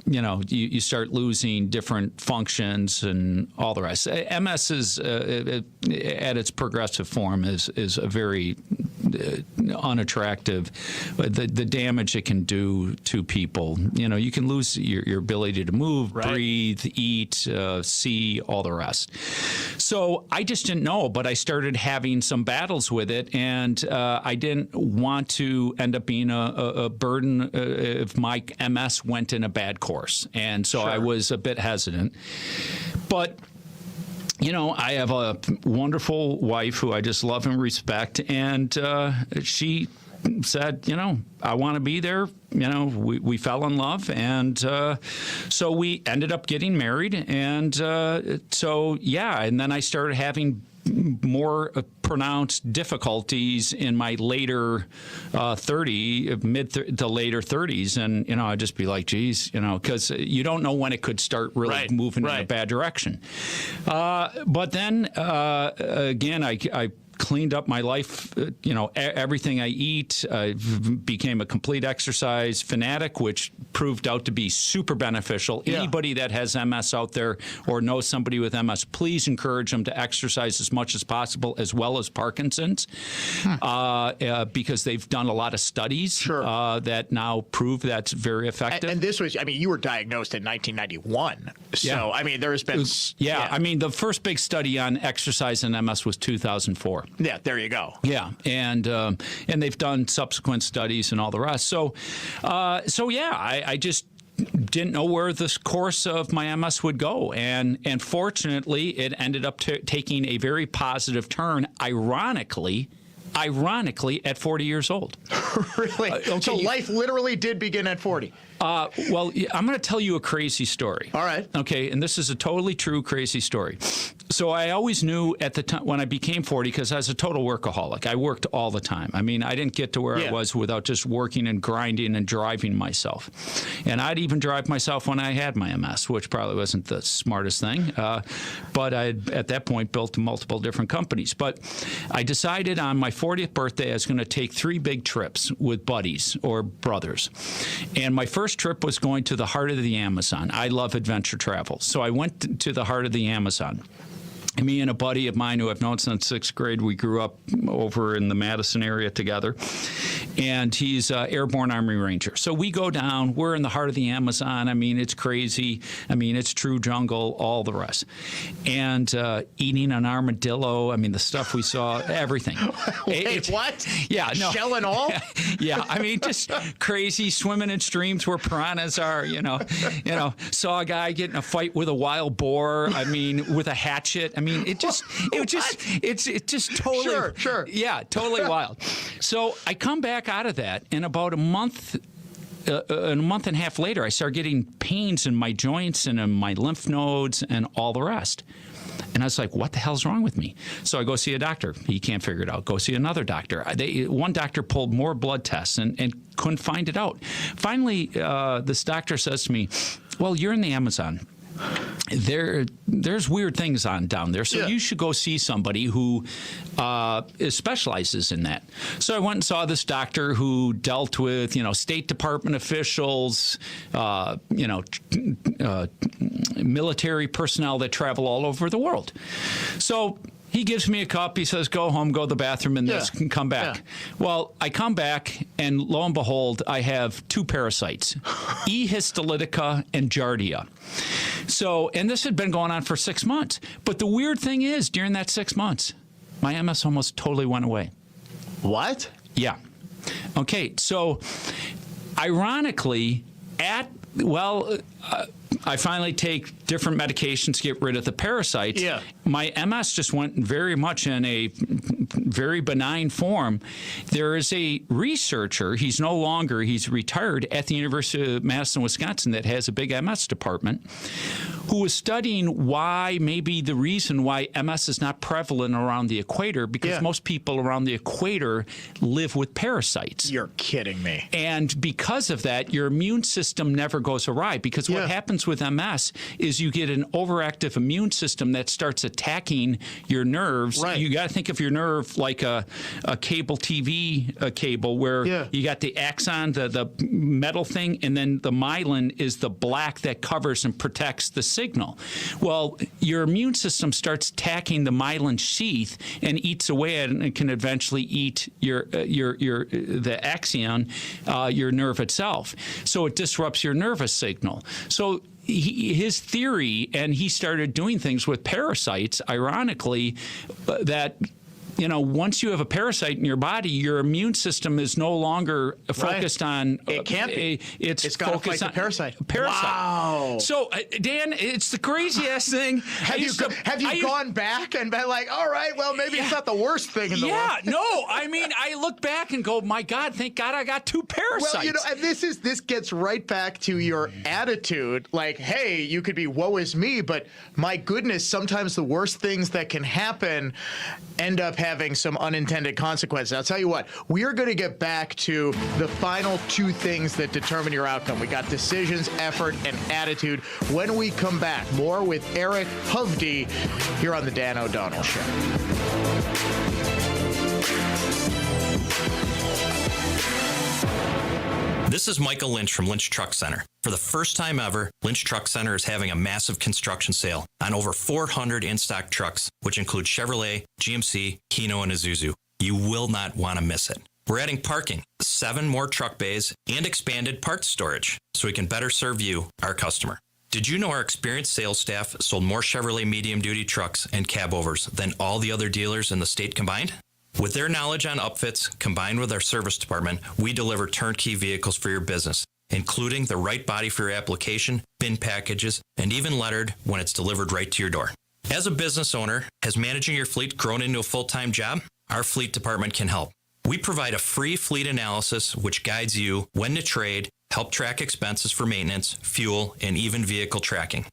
you start losing different functions and all the rest. MS is, at its progressive form, is a very unattractive. The damage it can do to people. You can lose your ability to move, breathe, eat, see, all the rest. So I just didn't know, but I started having some battles with it, and I didn't want to end up being a burden if my MS went in a bad course. And so I was a bit hesitant. But I have a wonderful wife who I just love and respect, and she said, I want to be there. We fell in love, and so we ended up getting married, and and then I started having more pronounced difficulties in my later mid to later 30s, and I'd just be like, geez, because you don't know when it could start really moving in a bad direction. But then again, I cleaned up my life, everything I eat. I became a complete exercise fanatic, which proved out to be super beneficial. Yeah. Anybody that has MS out there or knows somebody with MS, please encourage them to exercise as much as possible, as well as Parkinson's, because they've done a lot of studies that now prove that's very effective. And this was, you were diagnosed in 1991. So, there's been... the first big study on exercise and MS was 2004. Yeah, there you go. Yeah, and they've done subsequent studies and all the rest. So I just didn't know where this course of my MS would go, and fortunately, it ended up taking a very positive turn. Ironically, at 40 years old. Really? Okay, so life literally did begin at 40. Well, I'm going to tell you a crazy story. All right. Okay, and this is a totally true crazy story. So I always knew at the time when I became 40, because I was a total workaholic. I worked all the time. I didn't get to where I was without just working and grinding and driving myself. And I'd even drive myself when I had my MS, which probably wasn't the smartest thing. But I had, at that point, built multiple different companies. But I decided on my 40th birthday I was going to take 3 big trips with buddies or brothers. And my first trip was going to the heart of the Amazon. I love adventure travel. So I went to the heart of the Amazon. Me and a buddy of mine who I've known since 6th grade, we grew up over in the Madison area together, and he's an airborne Army Ranger. So we go down, we're in the heart of the Amazon. It's crazy. it's true jungle, all the rest. And eating an armadillo, the stuff we saw, everything. Wait, what? Yeah, no. Shell and all? Yeah, just crazy, swimming in streams where piranhas are, Saw a guy get in a fight with a wild boar, with a hatchet. It's just totally, sure. Yeah, totally wild. So I come back out of that, and about a month and a half later, I start getting pains in my joints and in my lymph nodes and all the rest. And I was like, what the hell's wrong with me? So I go see a doctor. He can't figure it out. Go see another doctor. One doctor pulled more blood tests and couldn't find it out. Finally, this doctor says to me, well, you're in the Amazon. There's weird things down there, so you should go see somebody who specializes in that. So I went and saw this doctor who dealt with State Department officials, military personnel that travel all over the world. So he gives me a cup. He says, go home, go to the bathroom, and this can come back. Yeah. Well, I come back, and lo and behold, I have 2 parasites, E. histolytica and Giardia. So, and this had been going on for 6 months. But the weird thing is, during that 6 months, my MS almost totally went away. What? Yeah. Okay, so ironically, I finally take different medications to get rid of the parasites. Yeah. My MS just went very much in a very benign form. There is a researcher, he's retired at the University of Madison, Wisconsin, that has a big MS department, who was studying the reason why MS is not prevalent around the equator, because most people around the equator live with parasites. You're kidding me. And because of that, your immune system never goes awry, because what happens with MS is you get an overactive immune system that starts attacking your nerves. Right. You got to think of your nerve like a cable TV cable, where you got the axon, the metal thing, and then the myelin is the black that covers and protects the signal. Well, your immune system starts attacking the myelin sheath and eats away at it, and can eventually eat the axon, your nerve itself. So it disrupts your nervous signal. So his theory, and he started doing things with parasites, ironically, that once you have a parasite in your body, your immune system is no longer focused on. It can't be. It's got to focused fight on the parasite. Wow. So, Dan, it's the craziest thing. Have you gone back and been like, all right, well, maybe it's not the worst thing in the world? Yeah, no. I mean, I look back and go, my God, thank God I got 2 parasites. Well, and this gets right back to your attitude. Like, hey, you could be woe is me, but my goodness, sometimes the worst things that can happen end up having some unintended consequences. I'll tell you what, we are going to get back to the final 2 things that determine your outcome. We got decisions, effort, and attitude. When we come back, more with Eric Hovde here on the Dan O'Donnell Show. This is Michael Lynch from Lynch Truck Center. For the first time ever, Lynch Truck Center is having a massive construction sale on over 400 in-stock trucks, which include Chevrolet, GMC, Hino, and Isuzu. You will not want to miss it. We're adding parking, 7 more truck bays, and expanded parts storage, so we can better serve you, our customer. Did you know our experienced sales staff sold more Chevrolet medium-duty trucks and cab-overs than all the other dealers in the state combined? With their knowledge on upfits, combined with our service department, we deliver turnkey vehicles for your business, including the right body for your application, bin packages, and even lettered when it's delivered right to your door. As a business owner, has managing your fleet grown into a full-time job? Our fleet department can help. We provide a free fleet analysis which guides you when to trade, help track expenses for maintenance, fuel, and even vehicle tracking.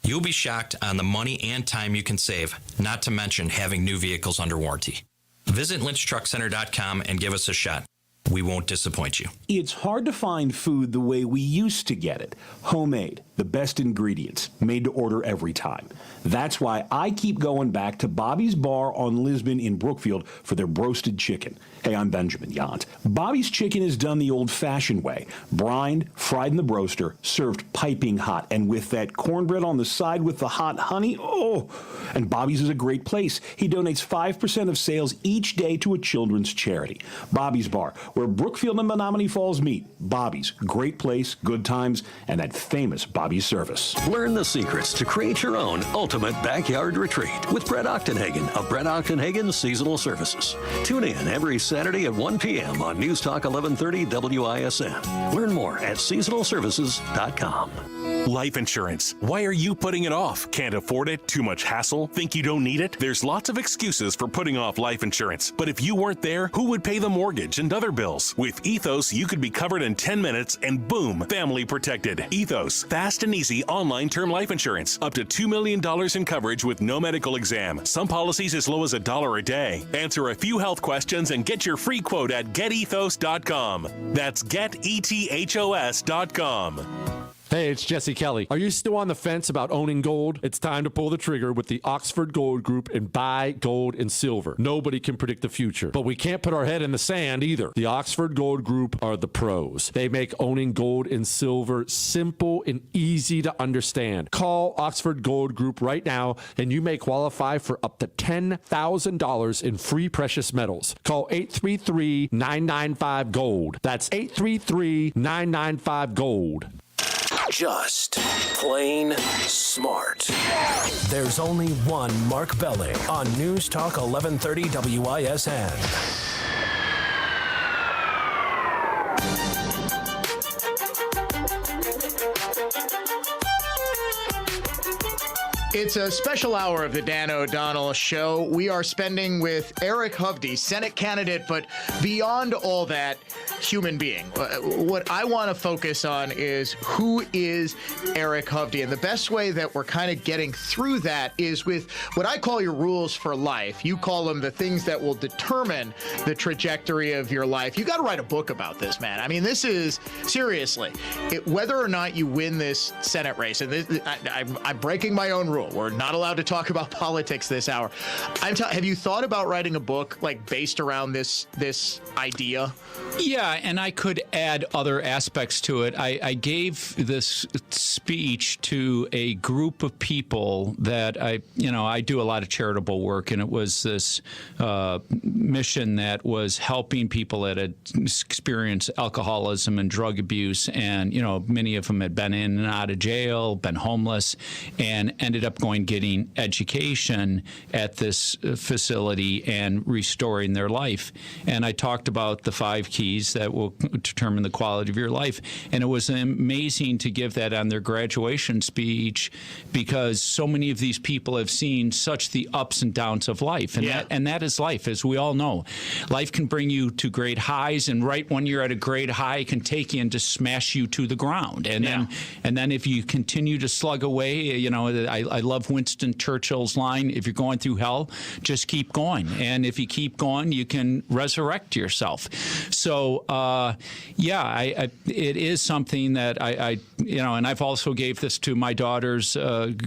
You'll be shocked on the money and time you can save, not to mention having new vehicles under warranty. Visit lynchtruckcenter.com and give us a shot. We won't disappoint you. It's hard to find food the way we used to get it. Homemade, the best ingredients, made to order every time. That's why I keep going back to Bobby's Bar on Lisbon in Brookfield for their broasted chicken. Hey, I'm Benjamin Yant. Bobby's chicken is done the old-fashioned way. Brined, fried in the broaster, served piping hot, and with that cornbread on the side with the hot honey, oh! And Bobby's is a great place. He donates 5% of sales each day to a children's charity. Bobby's Bar, where Brookfield and Menominee Falls meet. Bobby's, great place, good times, and that famous Bobby's service. Learn the secrets to create your own ultimate backyard retreat with Brett Ochtenhagen of Brett Ochtenhagen Seasonal Services. Tune in every Saturday at 1 p.m. on News Talk 1130 WISN. Learn more at seasonalservices.com. Life insurance. Why are you putting it off? Can't afford it? Too much hassle? Think you don't need it? There's lots of excuses for putting off life insurance. But if you weren't there, who would pay the mortgage and other bills? With Ethos, you could be covered in 10 minutes and boom, family protected. Ethos, fast and easy online term life insurance. Up to $2 million in coverage with no medical exam. Some policies as low as $1 a day. Answer a few health questions and get your free quote at getethos.com. That's getethos.com. Hey, it's Jesse Kelly. Are you still on the fence about owning gold? It's time to pull the trigger with the Oxford Gold Group and buy gold and silver. Nobody can predict the future, but we can't put our head in the sand either. The Oxford Gold Group are the pros. They make owning gold and silver simple and easy to understand. Call Oxford Gold Group right now and you may qualify for up to $10,000 in free precious metals. Call 833-995-GOLD. That's 833-995-GOLD. Just plain smart. There's only one Mark Belling on News Talk 1130 WISN. It's a special hour of the Dan O'Donnell Show. We are spending with Eric Hovde, Senate candidate, but beyond all that, human being. What I want to focus on is who is Eric Hovde, and the best way that we're kind of getting through that is with what I call your rules for life. You call them the things that will determine the trajectory of your life. You got to write a book about this, man. I mean, this is, seriously, whether or not you win this Senate race, and this, I'm breaking my own rule. We're not allowed to talk about politics this hour. Have you thought about writing a book like based around this idea? Yeah, and I could add other aspects to it. I gave this speech to a group of people that I do a lot of charitable work, and it was this mission that was helping people that had experienced alcoholism and drug abuse, and many of them had been in and out of jail, been homeless, and ended up getting education at this facility and restoring their life. And I talked about the 5 keys that will determine the quality of your life. And it was amazing to give that on their graduation speech, because so many of these people have seen such the ups and downs of life. And that is life, as we all know. Life can bring you to great highs, and right when you're at a great high, it can take you and just smash you to the ground. And then if you continue to slug away, I love Winston Churchill's line, if you're going through hell, just keep going. And if you keep going, you can resurrect yourself. So, it is something that I and I've also gave this to my daughter's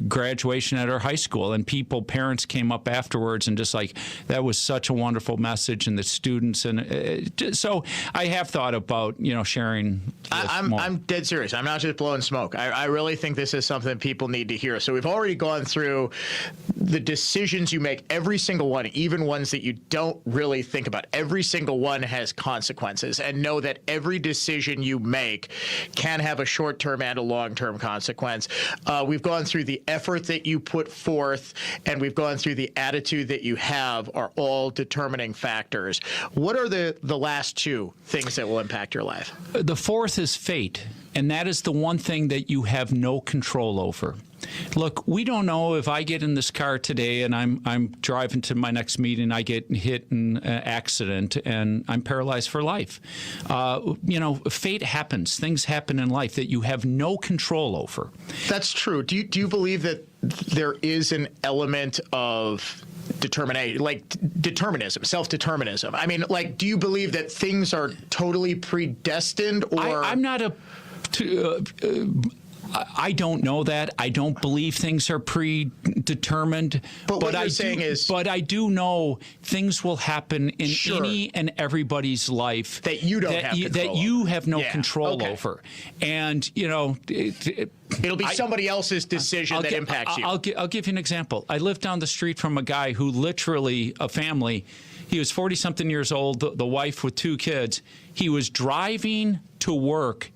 graduation at her high school, and parents came up afterwards and just like, that was such a wonderful message, and the students, and so I have thought about, sharing this more. I'm dead serious. I'm not just blowing smoke. I really think this is something people need to hear. So we've already gone through the decisions you make, every single one, even ones that you don't really think about. Every single one has consequences, and know that every decision you make can have a short-term and a long-term consequence. We've gone through the effort that you put forth, and we've gone through the attitude that you have are all determining factors. What are the last 2 things that will impact your life? The 4th is fate, and that is the one thing that you have no control over. Look, we don't know if I get in this car today and I'm driving to my next meeting, I get hit in an accident and I'm paralyzed for life. Fate happens. Things happen in life that you have no control over. That's true. Do you believe that there is an element of determinism, self-determinism? I mean, do you believe that things are totally predestined, or I'm not I don't know that. I don't believe things are predetermined. But what you're saying is... But I do know things will happen in any and everybody's life that you don't have control that you have no over. control over. And, it'll be somebody else's decision that impacts you. I'll give you an example. I lived down the street from a guy who literally, a family, he was 40-something years old, the wife with 2 kids. He was driving to work.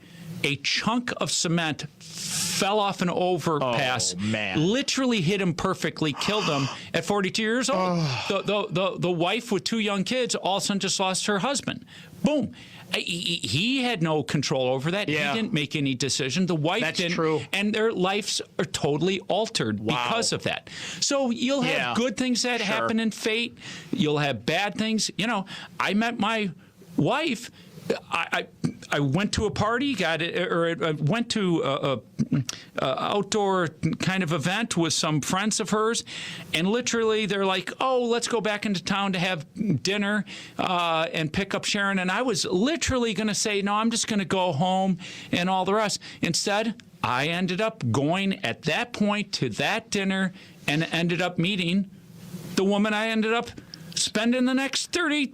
A chunk of cement fell off an overpass, literally hit him perfectly, killed him at 42 years old. The wife with 2 young kids all of a sudden just lost her husband. Boom. He had no control over that. Yeah. He didn't make any decision. The wife didn't. True. And their lives are totally altered because of that. So you'll have good things that happen in fate. You'll have bad things. I met my wife. I went to a party, I went to a outdoor kind of event with some friends of hers, and literally they're like, "Oh, let's go back into town to have dinner and pick up Sharon." And I was literally going to say, "No, I'm just going to go home," and all the rest. Instead, I ended up going at that point to that dinner and ended up meeting the woman I ended up spending the next 30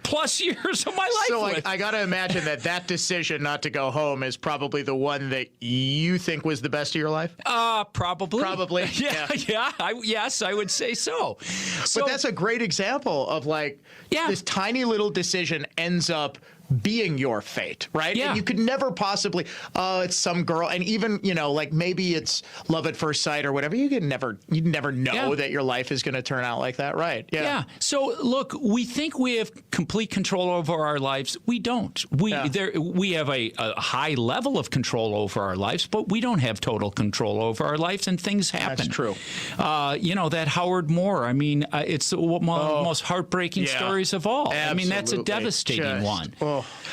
plus years of my life. So with. I got to imagine that decision not to go home is probably the one that you think was the best of your life? Probably. Probably. Yes, I would say so. But that's a great example of this tiny little decision ends up being your fate, right? Yeah. And you could never possibly, it's some girl, and even, maybe it's love at first sight or whatever. You never know that your life is going to turn out like that, right? Yeah. So look, we think we have complete control over our lives. We don't. We have a high level of control over our lives, but we don't have total control over our lives, and things happen. That's true. That Howard Moore. I mean, it's one of the most heartbreaking stories of all. Absolutely. I mean, that's a devastating one.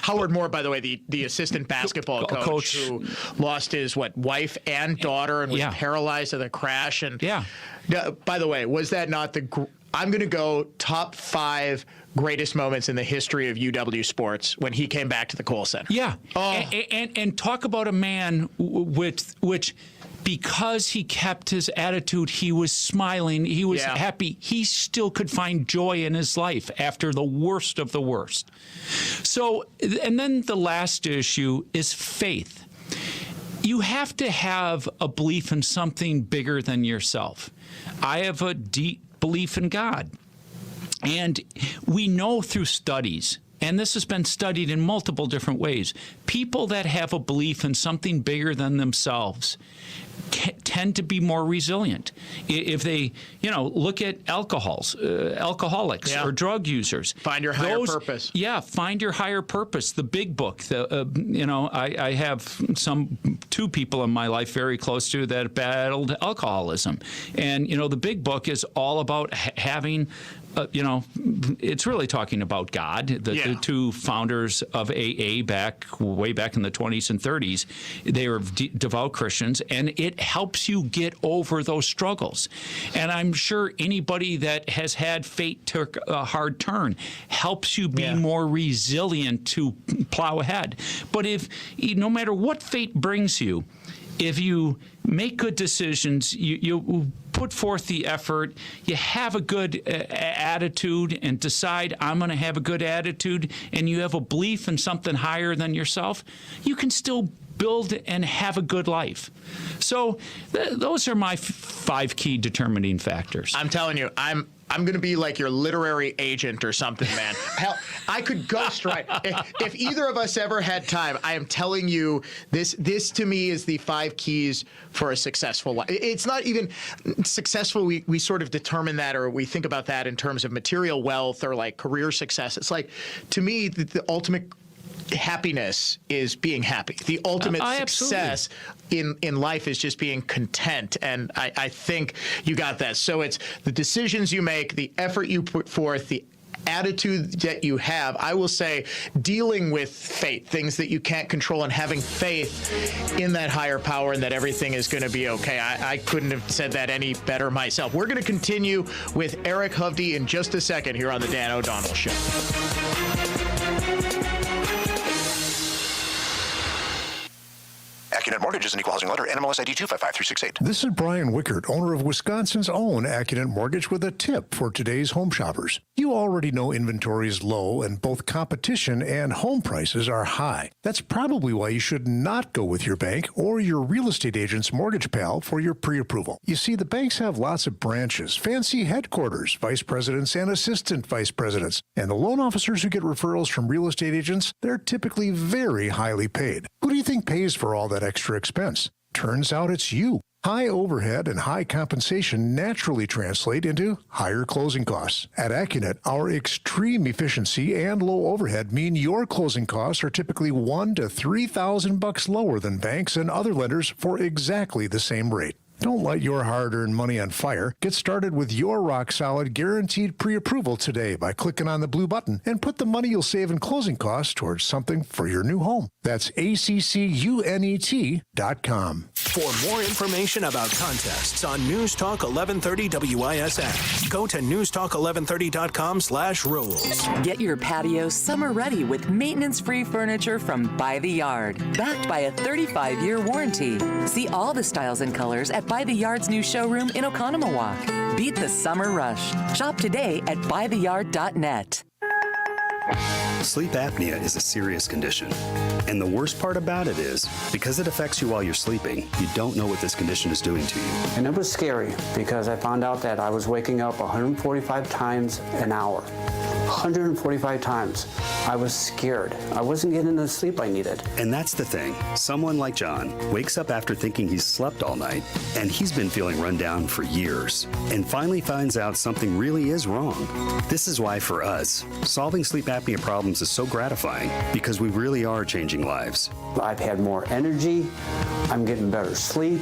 Howard Moore, by the way, the assistant basketball coach who lost his wife and daughter and was paralyzed in the crash. And by the way, was that not I'm going to go top 5 greatest moments in the history of UW sports when he came back to the Kohl Center. Yeah. And talk about a man which because he kept his attitude, he was smiling, he was happy, he still could find joy in his life after the worst of the worst. So, and then the last issue is faith. You have to have a belief in something bigger than yourself. I have a deep belief in God. And we know through studies, and this has been studied in multiple different ways, people that have a belief in something bigger than themselves tend to be more resilient. If they, look at alcoholics or drug users. Find your higher purpose. Yeah, find your higher purpose. The big book. I have two people in my life very close to that battled alcoholism. And, the big book is all about having it's really talking about God. The two founders of AA way back in the 20s and 30s, they were devout Christians, and it helps you get over those struggles. And I'm sure anybody that has had fate took a hard turn helps you be more resilient to plow ahead. But no matter what fate brings you, if you make good decisions, you put forth the effort, you have a good attitude and decide, I'm going to have a good attitude, and you have a belief in something higher than yourself, you can still build and have a good life. So those are my 5 key determining factors. I'm telling you, I'm going to be like your literary agent or something, man. Hell, I could ghostwrite. If either of us ever had time, I am telling you, this to me is the 5 keys for a successful life. It's not even successful. We sort of determine that, or we think about that in terms of material wealth or like career success. It's like, to me, the ultimate happiness is being happy. The ultimate success in life is just being content. And I think you got that. So it's the decisions you make, the effort you put forth, the attitude that you have. I will say dealing with fate, things that you can't control, and having faith in that higher power and that everything is going to be okay. I couldn't have said that any better myself. We're going to continue with Eric Hovde in just a second here on the Dan O'Donnell Show. Accunet Mortgage is an equal housing lender. NMLS ID 255368. This is Brian Wickert, owner of Wisconsin's own Accunet Mortgage, with a tip for today's home shoppers. You already know inventory is low and both competition and home prices are high. That's probably why you should not go with your bank or your real estate agent's mortgage pal for your pre-approval. You see, the banks have lots of branches, fancy headquarters, vice presidents and assistant vice presidents. And the loan officers who get referrals from real estate agents, they're typically very highly paid. Who do you think pays for all that extra expense? Turns out it's you. High overhead and high compensation naturally translate into higher closing costs. At Accunet, our extreme efficiency and low overhead mean your closing costs are typically $1,000 to $3,000 lower than banks and other lenders for exactly the same rate. Don't light your hard-earned money on fire. Get started with your rock-solid guaranteed pre-approval today by clicking on the blue button and put the money you'll save in closing costs towards something for your new home. That's ACCUNET.com. For more information about contests on News Talk 1130 WISN, go to newstalk1130.com/rules. Get your patio summer ready with maintenance-free furniture from By the Yard, backed by a 35-year warranty. See all the styles and colors at By the Yard's new showroom in Oconomowoc. Beat the summer rush. Shop today at bytheyard.net. Sleep apnea is a serious condition. And the worst part about it is, because it affects you while you're sleeping, you don't know what this condition is doing to you. And it was scary because I found out that I was waking up 145 times an hour. 145 times. I was scared. I wasn't getting the sleep I needed. And that's the thing. Someone like John wakes up after thinking he's slept all night, and he's been feeling run down for years, and finally finds out something really is wrong. This is why, for us, solving sleep apnea problems is so gratifying, because we really are changing lives. I've had more energy. I'm getting better sleep.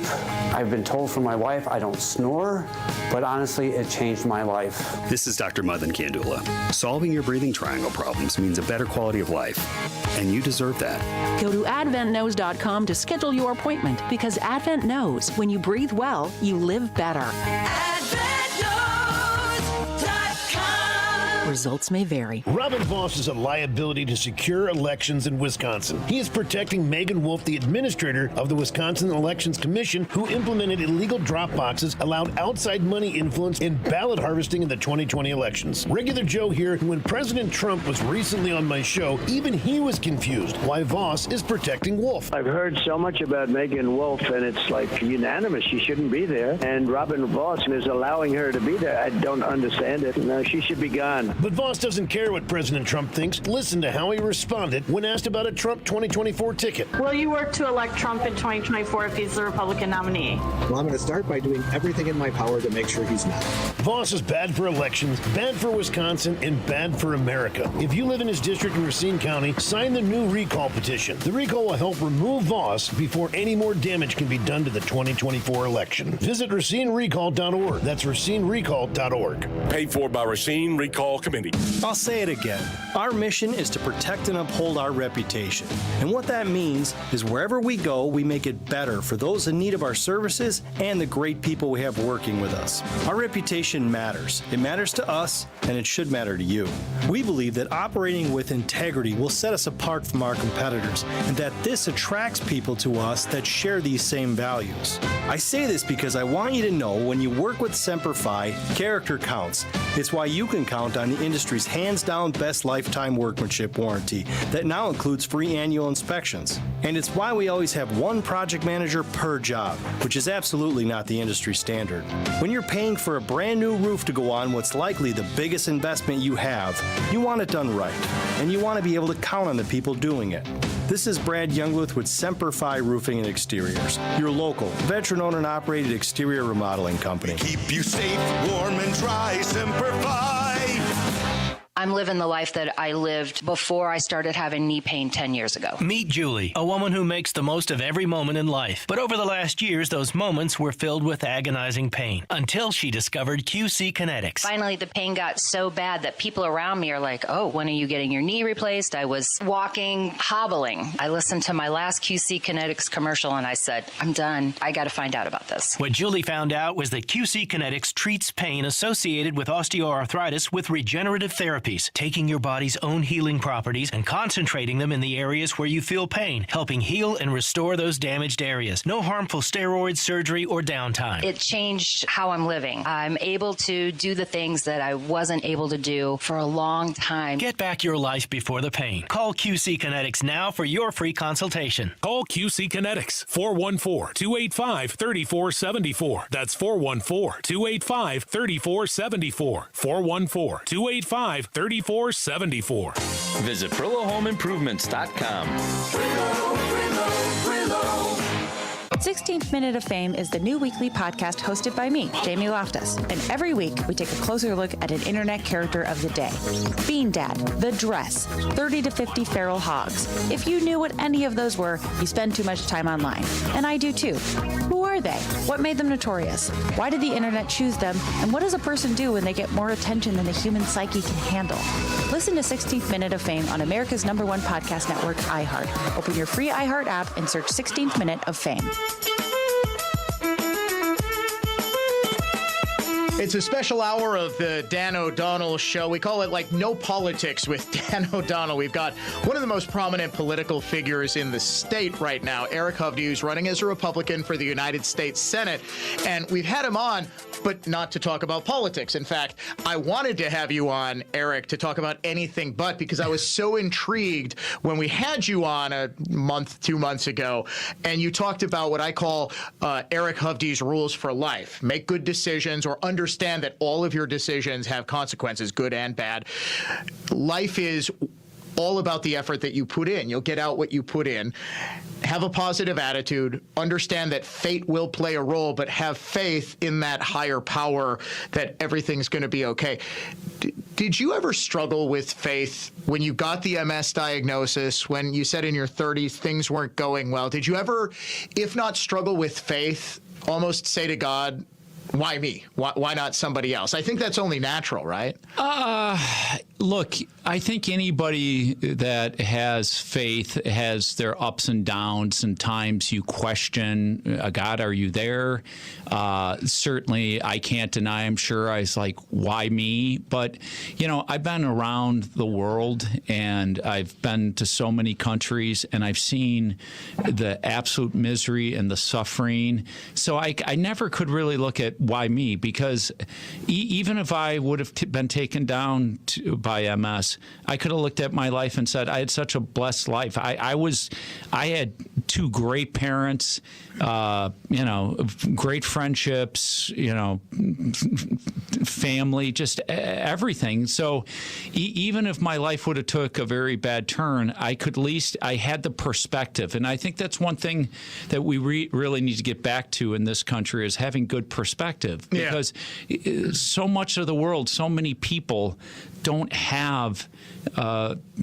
I've been told from my wife I don't snore, but honestly, it changed my life. This is Dr. Madan Kandula. Solving your breathing triangle problems means a better quality of life, and you deserve that. Go to AdventKnows.com to schedule your appointment, because Advent knows when you breathe well, you live better. AdventKnows.com. results may vary. Robin Voss is a liability to secure elections in Wisconsin. He is protecting Megan Wolf, the administrator of the Wisconsin Elections Commission, who implemented illegal drop boxes, allowed outside money influence, and ballot harvesting in the 2020 elections. Regular Joe here, when President Trump was recently on my show, even he was confused why Voss is protecting Wolf. I've heard so much about Megan Wolf, and it's like unanimous. She shouldn't be there. And Robin Voss is allowing her to be there. I don't understand it. No, she should be gone. But Voss doesn't care what President Trump thinks. Listen to how he responded when asked about a Trump 2024 ticket. Will you work to elect Trump in 2024 if he's the Republican nominee? Well, I'm going to start by doing everything in my power to make sure he's not. Voss is bad for elections, bad for Wisconsin, and bad for America. If you live in his district in Racine County, sign the new recall petition. The recall will help remove Voss before any more damage can be done to the 2024 election. Visit RacineRecall.org. That's RacineRecall.org. Paid for by Racine Recall Committee. I'll say it again. Our mission is to protect and uphold our reputation. And what that means is wherever we go, we make it better for those in need of our services and the great people we have working with us. Our reputation matters. It matters to us, and it should matter to you. We believe that operating with integrity will set us apart from our competitors, and that this attracts people to us that share these same values. I say this because I want you to know when you work with Semper Fi, character counts. It's why you can count on the industry's hands-down best lifetime workmanship warranty that now includes free annual inspections. And it's why we always have one project manager per job, which is absolutely not the industry standard. When you're paying for a brand new roof to go on what's likely the biggest investment you have, you want it done right, and you want to be able to count on the people doing it. This is Brad Youngluth with Semper Fi Roofing and Exteriors, your local, veteran-owned and operated exterior remodeling company. Keep you safe, warm, and dry, Semper Fi. I'm living the life that I lived before I started having knee pain 10 years ago. Meet Julie, a woman who makes the most of every moment in life. But over the last years, those moments were filled with agonizing pain until she discovered QC Kinetics. Finally, the pain got so bad that people around me are like, oh, when are you getting your knee replaced? I was walking, hobbling. I listened to my last QC Kinetics commercial and I said, I'm done. I got to find out about this. What Julie found out was that QC Kinetics treats pain associated with osteoarthritis with regenerative therapies, taking your body's own healing properties and concentrating them in the areas where you feel pain, helping heal and restore those damaged areas. No harmful steroids, surgery, or downtime. It changed how I'm living. I'm able to do the things that I wasn't able to do for a long time. Get back your life before the pain. Call QC Kinetics now for your free consultation. Call QC Kinetics, 414-285-3474. That's 414-285-3474. 414-285-3474. Visit FrilloHomeImprovements.com. 16th Minute of Fame is the new weekly podcast hosted by me, Jamie Loftus. And every week, we take a closer look at an internet character of the day. Bean Dad, The Dress, 30 to 50 Feral Hogs. If you knew what any of those were, you spend too much time online. And I do too. Who are they? What made them notorious? Why did the internet choose them? And what does a person do when they get more attention than the human psyche can handle? Listen to 16th Minute of Fame on America's #1 podcast network, iHeart. Open your free iHeart app and search 16th Minute of Fame. It's a special hour of the Dan O'Donnell Show. We call it like No Politics with Dan O'Donnell. We've got one of the most prominent political figures in the state right now, Eric Hovde, who's running as a Republican for the United States Senate. And we've had him on, but not to talk about politics. In fact, I wanted to have you on, Eric, to talk about anything but, because I was so intrigued when we had you on a month, 2 months ago, and you talked about what I call Eric Hovde's rules for life. Make good decisions, or understand that all of your decisions have consequences, good and bad. Life is all about the effort that you put in. You'll get out what you put in. Have a positive attitude. Understand that fate will play a role, but have faith in that higher power that everything's going to be okay. Did you ever struggle with faith when you got the MS diagnosis, when you said in your 30s things weren't going well? Did you ever, if not struggle with faith, almost say to God, why me? Why not somebody else? I think that's only natural, right? Look, I think anybody that has faith has their ups and downs, and times you question, God, are you there? Certainly, I can't deny, I'm sure I was like, why me? But, I've been around the world, and I've been to so many countries, and I've seen the absolute misery and the suffering. So I never could really look at why me, because even if I would have been taken down by MS, I could have looked at my life and said I had such a blessed life. I had two great parents, great friendships, family, just everything. So even if my life would have took a very bad turn, I had the perspective, and I think that's one thing that we really need to get back to in this country is having good perspective, because so much of the world, so many people don't have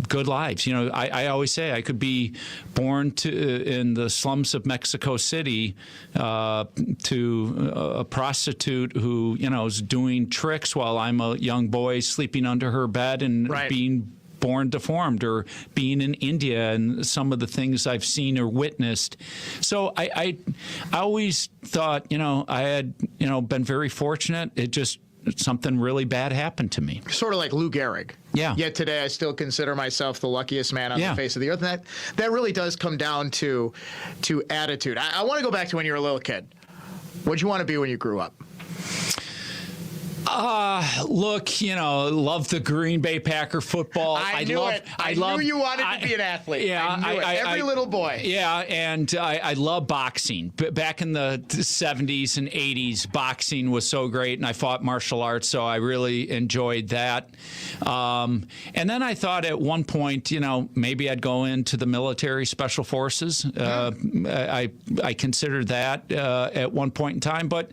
good lives. I always say I could be born in the slums of Mexico City to a prostitute who, is doing tricks while I'm a young boy sleeping under her bed and being born deformed, or being in India and some of the things I've seen or witnessed. So I always thought, I had, been very fortunate. Something really bad happened to me. Sort of like Lou Gehrig. Yeah. Yet today I still consider myself the luckiest man on the face of the earth. And that really does come down to attitude. I want to go back to when you were a little kid. What'd you want to be when you grew up? Look, love the Green Bay Packer football. I knew you wanted to be an athlete. Yeah, I knew it. Every little boy. Yeah, and I love boxing. Back in the 70s and 80s, boxing was so great, and I fought martial arts, so I really enjoyed that. And then I thought at one point, maybe I'd go into the military special forces. I considered that at one point in time, but,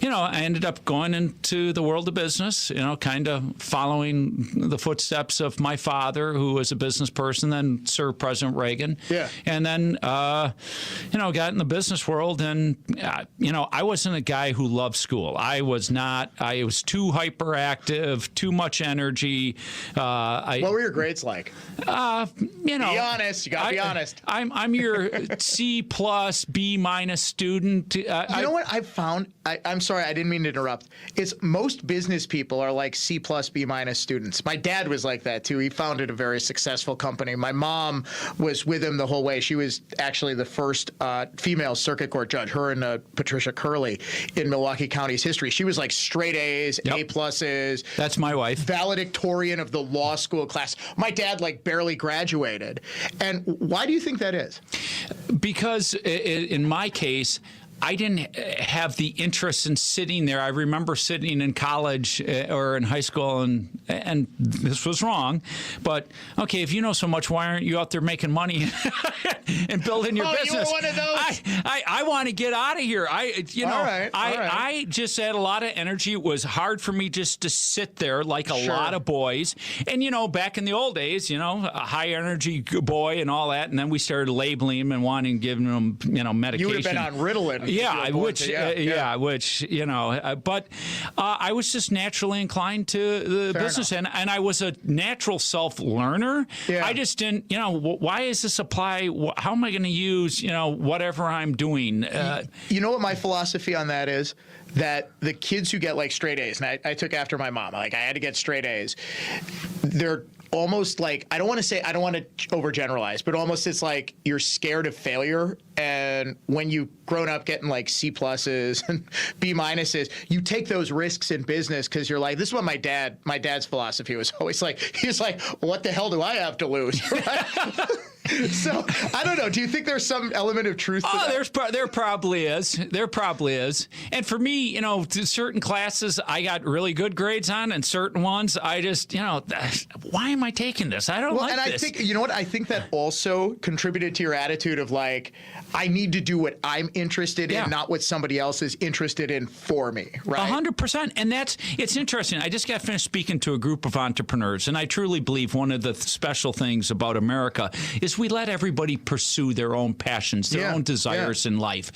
I ended up going into the world of business, kind of following the footsteps of my father, who was a business person, then served President Reagan. Yeah. And then, got in the business world, and, I wasn't a guy who loved school. I was too hyperactive, too much energy. What were your grades like? Be honest. You got to be honest. I'm your C+, B- student. You know what I've found? I'm sorry, I didn't mean to interrupt. It's most business people are like C+, B- students. My dad was like that too. He founded a very successful company. My mom was with him the whole way. She was actually the first female circuit court judge, her and Patricia Curley, in Milwaukee County's history. She was like straight A's, A+. That's my wife. Valedictorian of the law school class. My dad barely graduated. And why do you think that is? Because in my case, I didn't have the interest in sitting there. I remember sitting in college or in high school, and this was wrong. But, okay, if you know so much, why aren't you out there making money and building your business? You were one of those? I want to get out of here. All right. I just had a lot of energy. It was hard for me just to sit there like a lot of boys. And, back in the old days, a high-energy boy and all that, and then we started labeling him and wanting to give him, medication. You would have been on Ritalin. But I was just naturally inclined to the business, and I was a natural self-learner. Yeah. I just didn't, why does this apply? How am I going to use, whatever I'm doing? You know what my philosophy on that is? That the kids who get straight A's, and I took after my mom, I had to get straight A's, they're almost like, I don't want to overgeneralize, but almost it's like you're scared of failure. And when you've grown up getting C+ and B-, you take those risks in business because you're like, this is what my dad's philosophy was always he's like, what the hell do I have to lose? So I don't know. Do you think there's some element of truth to that? There probably is. There probably is. And for me, certain classes I got really good grades on, and certain ones I just, why am I taking this? I don't like this. I think, you know what? I think that also contributed to your attitude of I need to do what I'm interested in, not what somebody else is interested in for me, right? 100%. And it's interesting. I just got finished speaking to a group of entrepreneurs, and I truly believe one of the special things about America is is we let everybody pursue their own passions, their own desires in life.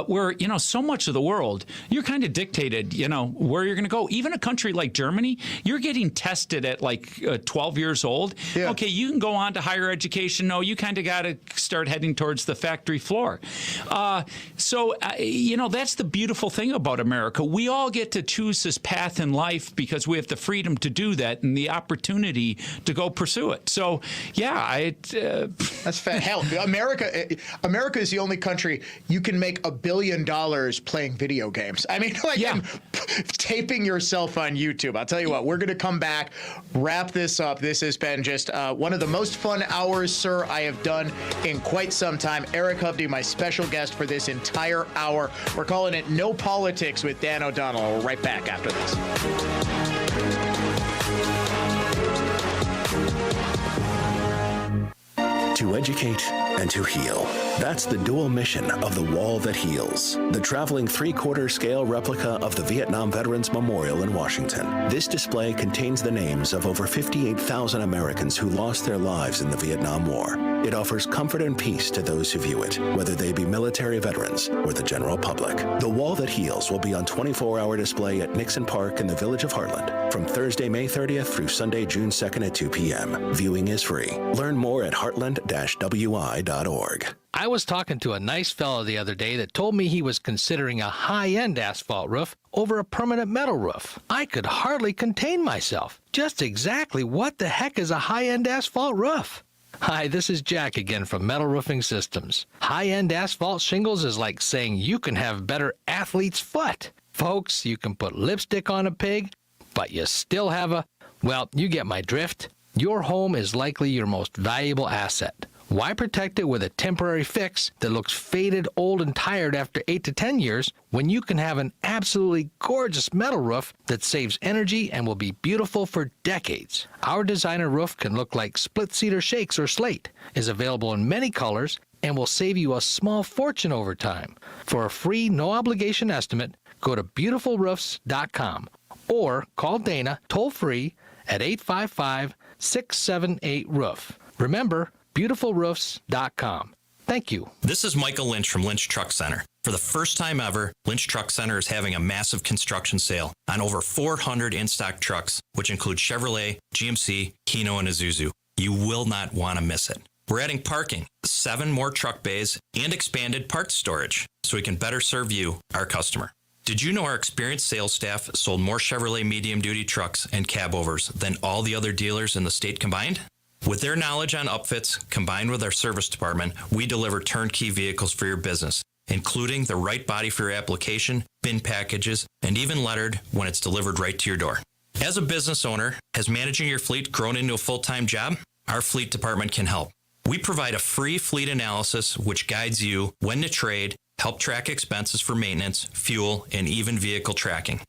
Where, so much of the world, you're kind of dictated, where you're going to go. Even a country like Germany, you're getting tested at like 12 years old. Yeah. Okay, you can go on to higher education. No, you kind of got to start heading towards the factory floor. So that's the beautiful thing about America. We all get to choose this path in life because we have the freedom to do that and the opportunity to go pursue it. So, that's fair. Hell, America is the only country you can make $1 billion playing video games. I mean, and taping yourself on YouTube. I'll tell you what, we're going to come back, wrap this up. This has been just one of the most fun hours, sir, I have done in quite some time. Eric Hovde, my special guest for this entire hour. We're calling it No Politics with Dan O'Donnell. We're right back after this. To educate and to heal. That's the dual mission of the Wall That Heals, the traveling 3/4 scale replica of the Vietnam Veterans Memorial in Washington. This display contains the names of over 58,000 Americans who lost their lives in the Vietnam War. It offers comfort and peace to those who view it, whether they be military veterans or the general public. The Wall That Heals will be on 24-hour display at Nixon Park in the village of Heartland from Thursday, May 30th through Sunday, June 2nd at 2 p.m. Viewing is free. Learn more at heartland-wi.org. I was talking to a nice fellow the other day that told me he was considering a high-end asphalt roof over a permanent metal roof. I could hardly contain myself. Just exactly what the heck is a high-end asphalt roof? Hi, this is Jack again from Metal Roofing Systems. High-end asphalt shingles is like saying you can have better athlete's foot. Folks, you can put lipstick on a pig, but you still have well, you get my drift. Your home is likely your most valuable asset. Why protect it with a temporary fix that looks faded, old, and tired after 8 to 10 years when you can have an absolutely gorgeous metal roof that saves energy and will be beautiful for decades? Our designer roof can look like split cedar shakes or slate, is available in many colors, and will save you a small fortune over time. For a free, no-obligation estimate, go to beautifulroofs.com or call Dana toll-free at 855-678-ROOF. Remember, beautifulroofs.com. Thank you. This is Michael Lynch from Lynch Truck Center. For the first time ever, Lynch Truck Center is having a massive construction sale on over 400 in-stock trucks, which include Chevrolet, GMC, Hino, and Isuzu. You will not want to miss it. We're adding parking, 7 more truck bays, and expanded parts storage so we can better serve you, our customer. Did you know our experienced sales staff sold more Chevrolet medium-duty trucks and cab-overs than all the other dealers in the state combined? With their knowledge on upfits, combined with our service department, we deliver turnkey vehicles for your business, including the right body for your application, bin packages, and even lettered when it's delivered right to your door. As a business owner, has managing your fleet grown into a full-time job? Our fleet department can help. We provide a free fleet analysis which guides you when to trade, help track expenses for maintenance, fuel, and even vehicle tracking.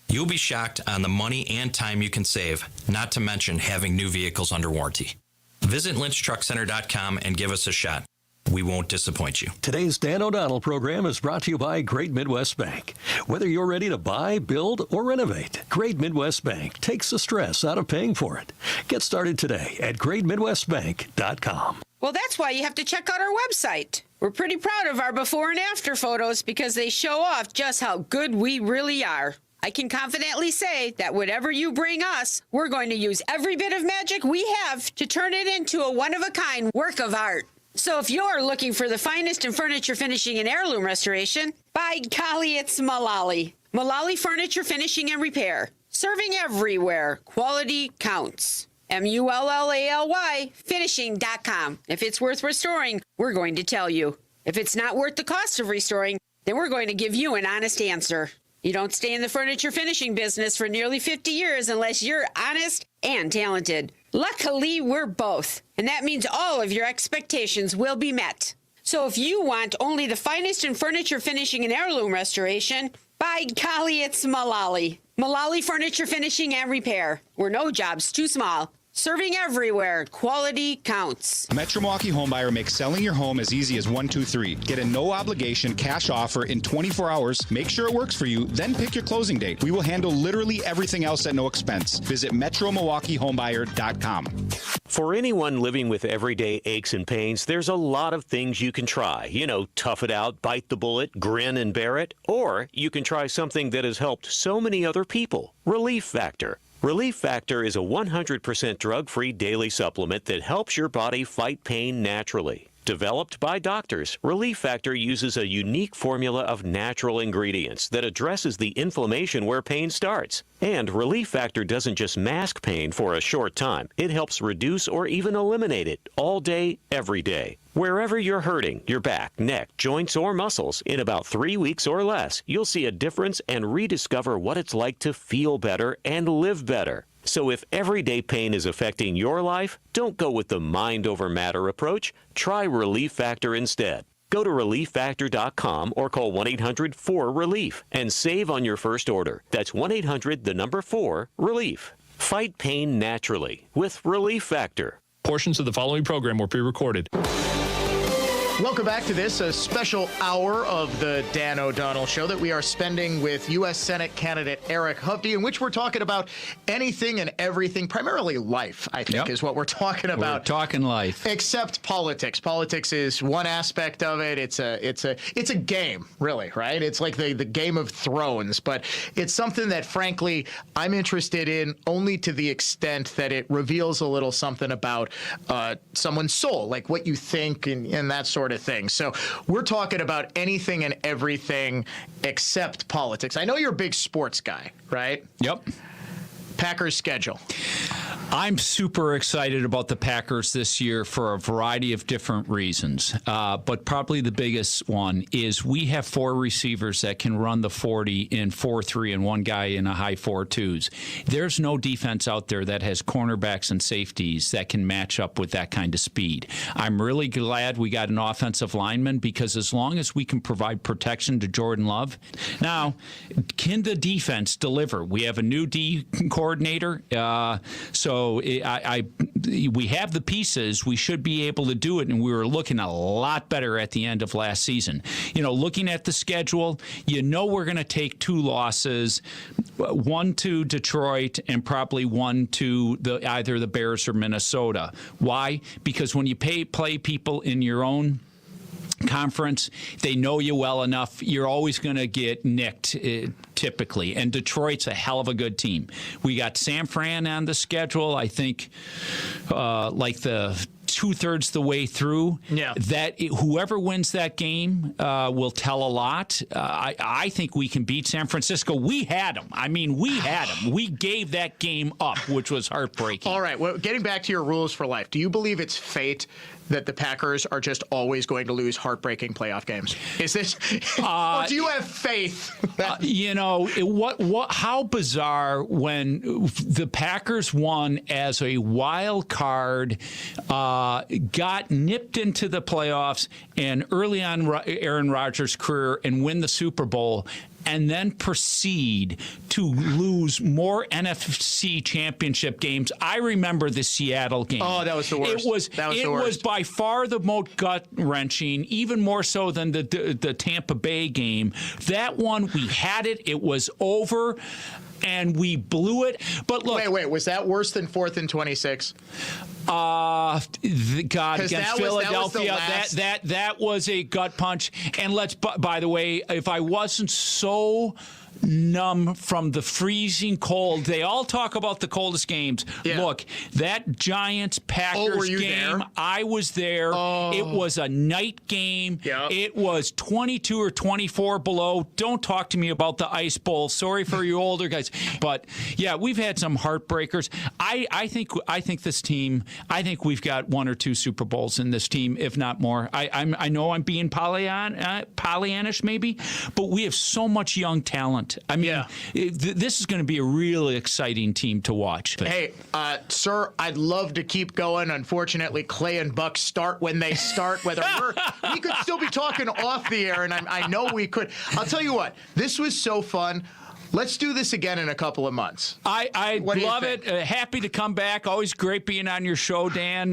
You'll be shocked on the money and time you can save, not to mention having new vehicles under warranty. Visit LynchTruckCenter.com and give us a shot. We won't disappoint you. Today's Dan O'Donnell program is brought to you by Great Midwest Bank. Whether you're ready to buy, build, or renovate, Great Midwest Bank takes the stress out of paying for it. Get started today at GreatMidwestBank.com. Well, that's why you have to check out our website. We're pretty proud of our before and after photos because they show off just how good we really are. I can confidently say that whatever you bring us, we're going to use every bit of magic we have to turn it into a one-of-a-kind work of art. So if you're looking for the finest in furniture finishing and heirloom restoration, by golly, it's Mullally. Mullally Furniture Finishing and Repair. Serving everywhere. Quality counts. Mullally, finishing.com. If it's worth restoring, we're going to tell you. If it's not worth the cost of restoring, then we're going to give you an honest answer. You don't stay in the furniture finishing business for nearly 50 years unless you're honest and talented. Luckily, we're both, and that means all of your expectations will be met. So if you want only the finest in furniture finishing and heirloom restoration, by golly, it's Mullally. Mullally Furniture Finishing and Repair. We're no job's too small. Serving everywhere. Quality counts. Metro Milwaukee Homebuyer makes selling your home as easy as 1, 2, 3. Get a no-obligation cash offer in 24 hours. Make sure it works for you, then pick your closing date. We will handle literally everything else at no expense. Visit MetroMilwaukeeHomebuyer.com. For anyone living with everyday aches and pains, there's a lot of things you can try. Tough it out, bite the bullet, grin and bear it. Or you can try something that has helped so many other people. Relief Factor. Relief Factor is a 100% drug-free daily supplement that helps your body fight pain naturally. Developed by doctors, Relief Factor uses a unique formula of natural ingredients that addresses the inflammation where pain starts. And Relief Factor doesn't just mask pain for a short time. It helps reduce or even eliminate it all day, every day. Wherever you're hurting, your back, neck, joints, or muscles, in about 3 weeks or less, you'll see a difference and rediscover what it's like to feel better and live better. So if everyday pain is affecting your life, don't go with the mind over matter approach. Try Relief Factor instead. Go to ReliefFactor.com or call 1-800-4-RELIEF and save on your first order. That's 1-800-4-RELIEF. Fight pain naturally with Relief Factor. Portions of the following program were pre-recorded. Welcome back to this, a special hour of the Dan O'Donnell Show that we are spending with U.S. Senate candidate Eric Hovde, in which we're talking about anything and everything, primarily life, I think, is what we're talking about. We're talking life. Except politics. Politics is one aspect of it. It's a game, really, right? It's like the Game of Thrones, but it's something that, frankly, I'm interested in only to the extent that it reveals a little something about someone's soul, like what you think and that sort of thing. So we're talking about anything and everything except politics. I know you're a big sports guy, right? Yep. Packers schedule. I'm super excited about the Packers this year for a variety of different reasons. But probably the biggest one is we have 4 receivers that can run the 40 in 4.3 and one guy in a high 4.2s. There's no defense out there that has cornerbacks and safeties that can match up with that kind of speed. I'm really glad we got an offensive lineman, because as long as we can provide protection to Jordan Love. Now, can the defense deliver? We have a new D coordinator, so we have the pieces. We should be able to do it, and we were looking a lot better at the end of last season. Looking at the schedule, we're going to take 2 losses, one to Detroit and probably one to either the Bears or Minnesota. Why? Because when you play people in your own conference, they know you well enough, you're always going to get nicked typically. And Detroit's a hell of a good team. We got San Fran on the schedule, I think, like the 2/3 the way through. Yeah. That whoever wins that game will tell a lot. I think we can beat San Francisco. We had them. We had them. We gave that game up, which was heartbreaking. All right. Well, getting back to your rules for life, do you believe it's fate that the Packers are just always going to lose heartbreaking playoff games? Is this, or do you have faith? How bizarre when the Packers won as a wild card, got nipped into the playoffs and early on Aaron Rodgers' career and win the Super Bowl, and then proceed to lose more NFC championship games. I remember the Seattle game. Oh, that was the worst. It was by far the most gut-wrenching, even more so than the Tampa Bay game. That one, we had it. It was over, and we blew it. But look. Wait. Was that worse than 4th and 26? Against Philadelphia, that was a gut punch. And by the way, if I wasn't so numb from the freezing cold, they all talk about the coldest games. Yeah. Look, that Giants-Packers game, there? I was there. Oh. It was a night game. Yep. It was 22 or 24 below. Don't talk to me about the Ice Bowl. Sorry for you older guys. But, yeah, we've had some heartbreakers. I think this team, I think we've got 1 or 2 Super Bowls in this team, if not more. I know I'm being Pollyannish maybe, but we have so much young talent. This is going to be a really exciting team to watch. Hey, sir, I'd love to keep going. Unfortunately, Clay and Buck start when they start. We could still be talking off the air, and I know we could. I'll tell you what, this was so fun. Let's do this again in a couple of months. I love it. Happy to come back. Always great being on your show, Dan.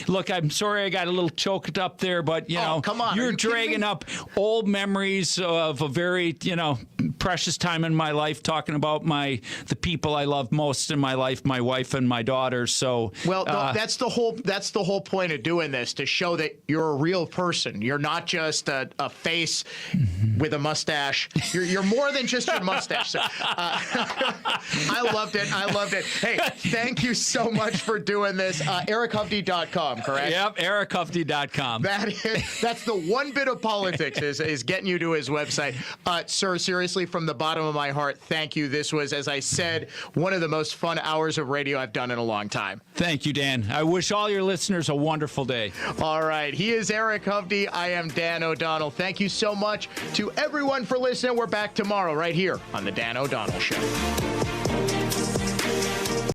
Look, I'm sorry I got a little choked up there, but, come on. You're dragging up old memories of a very, precious time in my life, talking about the people I love most in my life, my wife and my daughter. So, that's the whole point of doing this, to show that you're a real person. You're not just a face with a mustache. You're more than just your mustache. So, I loved it. Hey, thank you so much for doing this. EricHovde.com, correct? Yep, EricHovde.com. That's the one bit of politics is getting you to his website. Sir, seriously, from the bottom of my heart, thank you. This was, as I said, one of the most fun hours of radio I've done in a long time. Thank you, Dan. I wish all your listeners a wonderful day. All right. He is Eric Hovde. I am Dan O'Donnell. Thank you so much to everyone for listening. We're back tomorrow right here on The Dan O'Donnell Show.